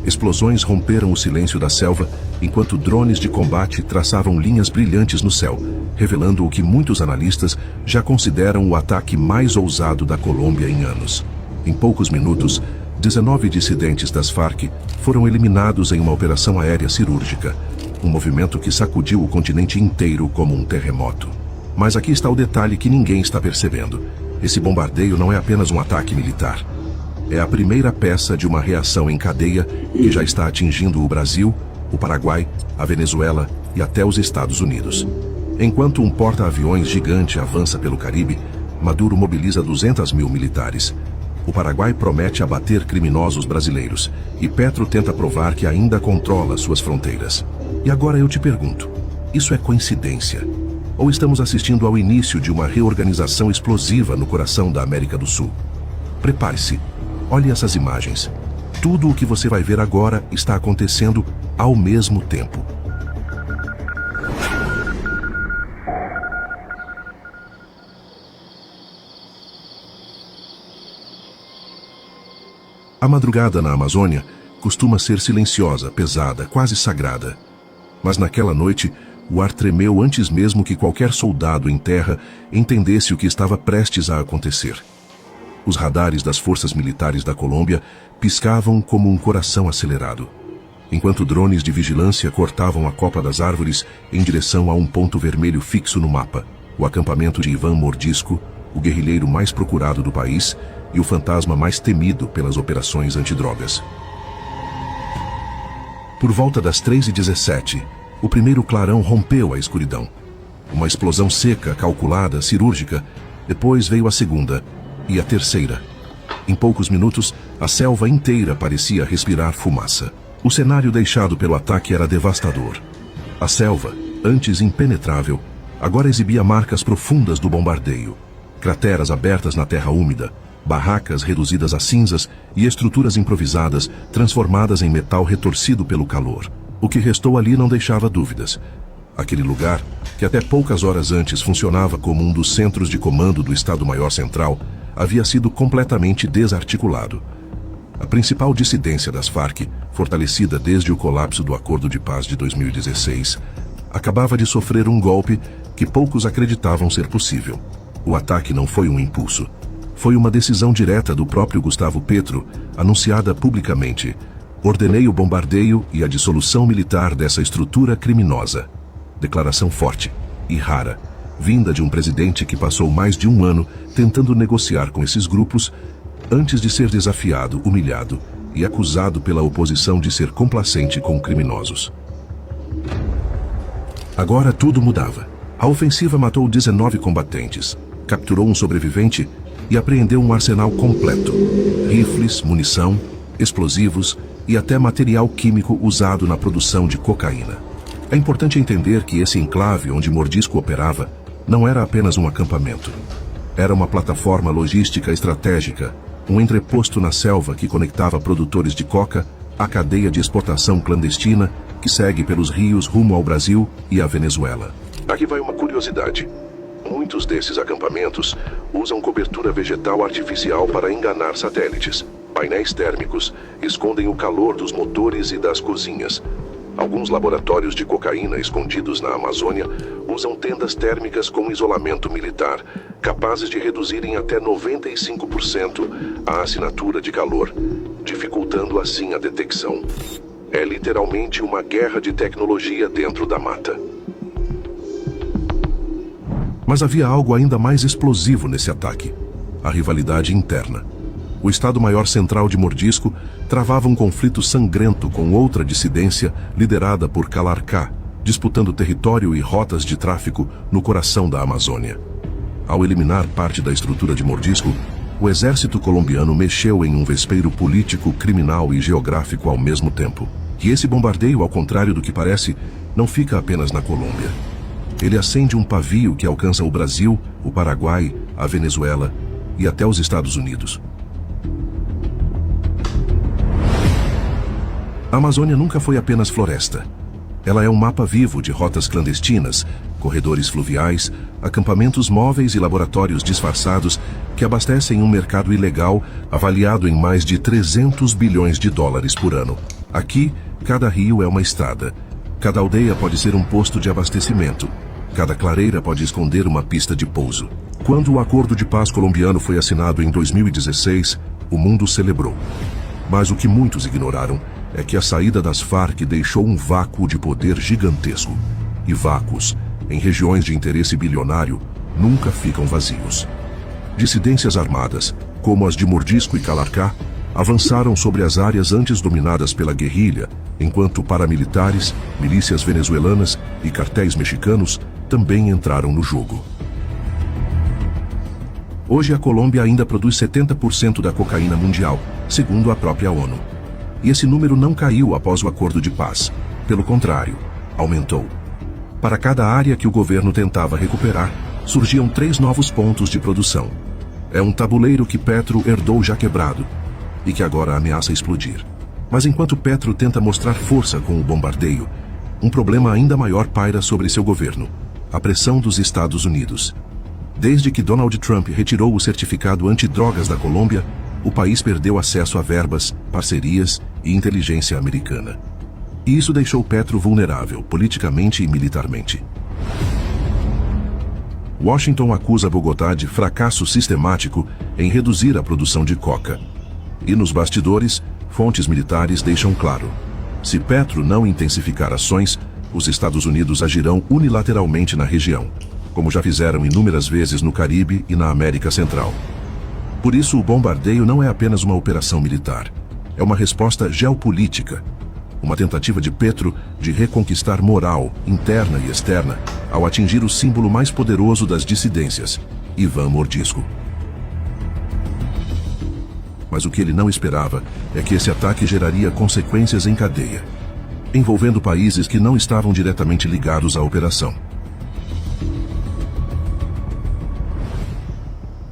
Explosões romperam o silêncio da selva, enquanto drones de combate traçavam linhas brilhantes no céu, revelando o que muitos analistas já consideram o ataque mais ousado da Colômbia em anos. Em poucos minutos, 19 dissidentes das Farc foram eliminados em uma operação aérea cirúrgica, um movimento que sacudiu o continente inteiro como um terremoto. Mas aqui está o detalhe que ninguém está percebendo. Esse bombardeio não é apenas um ataque militar. É a primeira peça de uma reação em cadeia que já está atingindo o Brasil, o Paraguai, a Venezuela e até os Estados Unidos. Enquanto um porta-aviões gigante avança pelo Caribe, Maduro mobiliza 200 mil militares. O Paraguai promete abater criminosos brasileiros e Petro tenta provar que ainda controla suas fronteiras. E agora eu te pergunto, isso é coincidência? Ou estamos assistindo ao início de uma reorganização explosiva no coração da América do Sul? Prepare-se. Olhe essas imagens. Tudo o que você vai ver agora está acontecendo ao mesmo tempo. A madrugada na Amazônia costuma ser silenciosa, pesada, quase sagrada. Mas naquela noite, o ar tremeu antes mesmo que qualquer soldado em terra entendesse o que estava prestes a acontecer. Os radares das forças militares da Colômbia piscavam como um coração acelerado, enquanto drones de vigilância cortavam a copa das árvores em direção a um ponto vermelho fixo no mapa, o acampamento de Iván Mordisco, o guerrilheiro mais procurado do país e o fantasma mais temido pelas operações antidrogas. Por volta das 3h17, o primeiro clarão rompeu a escuridão. Uma explosão seca, calculada, cirúrgica. Depois veio a segunda e a terceira. Em poucos minutos, a selva inteira parecia respirar fumaça. O cenário deixado pelo ataque era devastador. A selva, antes impenetrável, agora exibia marcas profundas do bombardeio. Crateras abertas na terra úmida, barracas reduzidas a cinzas e estruturas improvisadas transformadas em metal retorcido pelo calor. O que restou ali não deixava dúvidas. Aquele lugar, que até poucas horas antes funcionava como um dos centros de comando do Estado-Maior Central, havia sido completamente desarticulado. A principal dissidência das Farc, fortalecida desde o colapso do Acordo de Paz de 2016, acabava de sofrer um golpe que poucos acreditavam ser possível. O ataque não foi um impulso. Foi uma decisão direta do próprio Gustavo Petro, anunciada publicamente. Ordenei o bombardeio e a dissolução militar dessa estrutura criminosa. Declaração forte e rara, vinda de um presidente que passou mais de um ano tentando negociar com esses grupos antes de ser desafiado, humilhado e acusado pela oposição de ser complacente com criminosos. Agora tudo mudava. A ofensiva matou 19 combatentes, capturou um sobrevivente e apreendeu um arsenal completo: rifles, munição, explosivos e até material químico usado na produção de cocaína. É importante entender que esse enclave onde Mordisco operava não era apenas um acampamento. Era uma plataforma logística estratégica, um entreposto na selva que conectava produtores de coca à cadeia de exportação clandestina que segue pelos rios rumo ao Brasil e à Venezuela. Aqui vai uma curiosidade. Muitos desses acampamentos usam cobertura vegetal artificial para enganar satélites. Painéis térmicos escondem o calor dos motores e das cozinhas. Alguns laboratórios de cocaína escondidos na Amazônia usam tendas térmicas com isolamento militar, capazes de reduzir em até 95% a assinatura de calor, dificultando assim a detecção. É literalmente uma guerra de tecnologia dentro da mata. Mas havia algo ainda mais explosivo nesse ataque: a rivalidade interna. O Estado-Maior Central de Mordisco travava um conflito sangrento com outra dissidência liderada por Calarcá, disputando território e rotas de tráfico no coração da Amazônia. Ao eliminar parte da estrutura de Mordisco, o exército colombiano mexeu em um vespeiro político, criminal e geográfico ao mesmo tempo. E esse bombardeio, ao contrário do que parece, não fica apenas na Colômbia. Ele acende um pavio que alcança o Brasil, o Paraguai, a Venezuela e até os Estados Unidos. A Amazônia nunca foi apenas floresta. Ela é um mapa vivo de rotas clandestinas, corredores fluviais, acampamentos móveis e laboratórios disfarçados que abastecem um mercado ilegal avaliado em mais de 300 bilhões de dólares por ano. Aqui, cada rio é uma estrada. Cada aldeia pode ser um posto de abastecimento. Cada clareira pode esconder uma pista de pouso. Quando o Acordo de Paz colombiano foi assinado em 2016, o mundo celebrou. Mas o que muitos ignoraram é que a saída das Farc deixou um vácuo de poder gigantesco. E vácuos, em regiões de interesse bilionário, nunca ficam vazios. Dissidências armadas, como as de Mordisco e Calarcá, avançaram sobre as áreas antes dominadas pela guerrilha, enquanto paramilitares, milícias venezuelanas e cartéis mexicanos também entraram no jogo. Hoje a Colômbia ainda produz 70% da cocaína mundial, segundo a própria ONU. E esse número não caiu após o Acordo de Paz. Pelo contrário, aumentou. Para cada área que o governo tentava recuperar, surgiam 3 novos pontos de produção. É um tabuleiro que Petro herdou já quebrado e que agora ameaça explodir. Mas enquanto Petro tenta mostrar força com o bombardeio, um problema ainda maior paira sobre seu governo: a pressão dos Estados Unidos. Desde que Donald Trump retirou o certificado antidrogas da Colômbia, o país perdeu acesso a verbas, parcerias e inteligência americana. E isso deixou Petro vulnerável, politicamente e militarmente. Washington acusa Bogotá de fracasso sistemático em reduzir a produção de coca. E nos bastidores, fontes militares deixam claro: se Petro não intensificar ações, os Estados Unidos agirão unilateralmente na região, como já fizeram inúmeras vezes no Caribe e na América Central. Por isso, o bombardeio não é apenas uma operação militar. É uma resposta geopolítica. Uma tentativa de Petro de reconquistar moral, interna e externa, ao atingir o símbolo mais poderoso das dissidências, Iván Mordisco. Mas o que ele não esperava é que esse ataque geraria consequências em cadeia, envolvendo países que não estavam diretamente ligados à operação.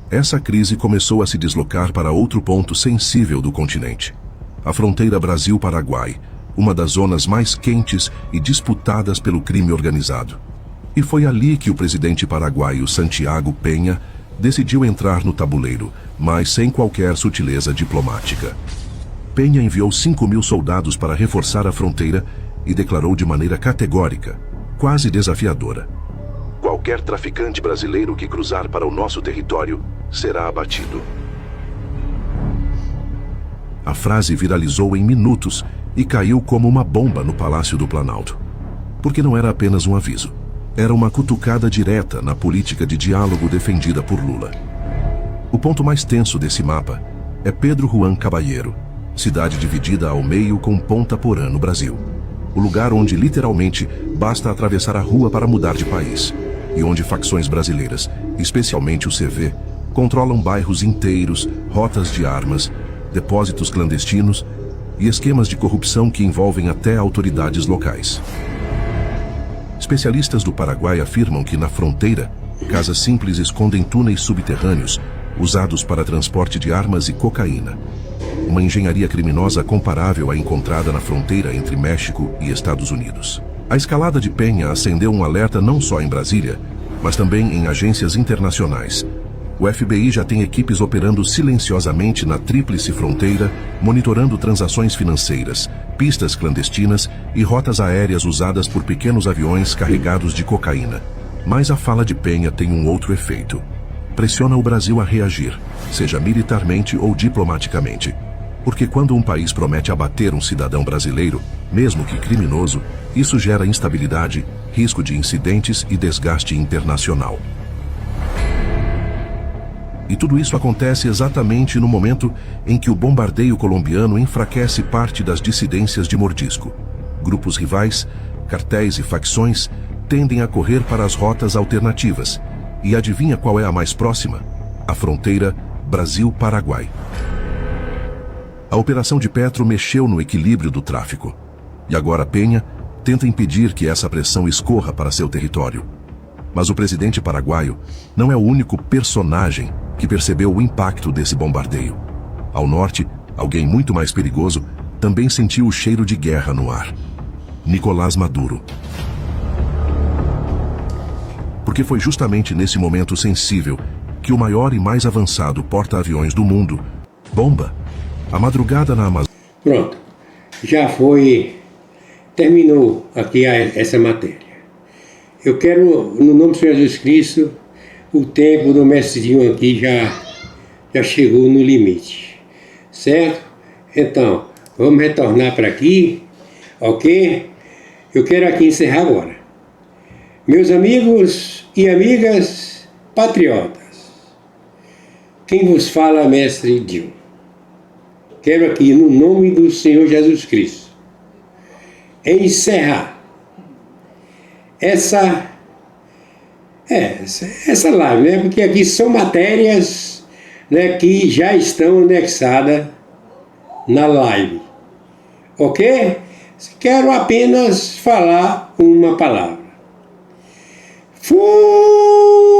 Essa crise começou a se deslocar para outro ponto sensível do continente: a fronteira Brasil-Paraguai, uma das zonas mais quentes e disputadas pelo crime organizado. E foi ali que o presidente paraguaio Santiago Peña decidiu entrar no tabuleiro, mas sem qualquer sutileza diplomática. Peña enviou 5.000 soldados para reforçar a fronteira e declarou de maneira categórica, quase desafiadora: qualquer traficante brasileiro que cruzar para o nosso território será abatido. A frase viralizou em minutos e caiu como uma bomba no Palácio do Planalto. Porque não era apenas um aviso. Era uma cutucada direta na política de diálogo defendida por Lula. O ponto mais tenso desse mapa é Pedro Juan Caballero, cidade dividida ao meio com Ponta Porã, no Brasil. O lugar onde, literalmente, basta atravessar a rua para mudar de país. E onde facções brasileiras, especialmente o CV, controlam bairros inteiros, rotas de armas, depósitos clandestinos e esquemas de corrupção que envolvem até autoridades locais. Especialistas do Paraguai afirmam que na fronteira, casas simples escondem túneis subterrâneos usados para transporte de armas e cocaína. Uma engenharia criminosa comparável à encontrada na fronteira entre México e Estados Unidos. A escalada de Peña acendeu um alerta não só em Brasília, mas também em agências internacionais. O FBI já tem equipes operando silenciosamente na tríplice fronteira, monitorando transações financeiras, pistas clandestinas e rotas aéreas usadas por pequenos aviões carregados de cocaína. Mas a fala de Peña tem um outro efeito. Pressiona o Brasil a reagir, seja militarmente ou diplomaticamente. Porque quando um país promete abater um cidadão brasileiro, mesmo que criminoso, isso gera instabilidade, risco de incidentes e desgaste internacional. E tudo isso acontece exatamente no momento em que o bombardeio colombiano enfraquece parte das dissidências de Mordisco. Grupos rivais, cartéis e facções tendem a correr para as rotas alternativas. E adivinha qual é a mais próxima? A fronteira Brasil-Paraguai. A operação de Petro mexeu no equilíbrio do tráfico. E agora Peña tenta impedir que essa pressão escorra para seu território. Mas o presidente paraguaio não é o único personagem que percebeu o impacto desse bombardeio. Ao norte, alguém muito mais perigoso também sentiu o cheiro de guerra no ar. Nicolás Maduro. Porque foi justamente nesse momento sensível que o maior e mais avançado porta-aviões do mundo, bomba, a madrugada na Amazônia. Pronto, já foi, terminou aqui essa matéria. Eu quero, no nome do Senhor Jesus Cristo, o tempo do mestrinho aqui já chegou no limite, certo? Então, vamos retornar para aqui, ok? Eu quero aqui encerrar agora. Meus amigos e amigas patriotas, quem vos fala, mestre Dio. Quero aqui, no nome do Senhor Jesus Cristo, encerrar essa live, né? Porque aqui são matérias, né, que já estão anexadas na live, ok? Quero apenas falar uma palavra. Fui!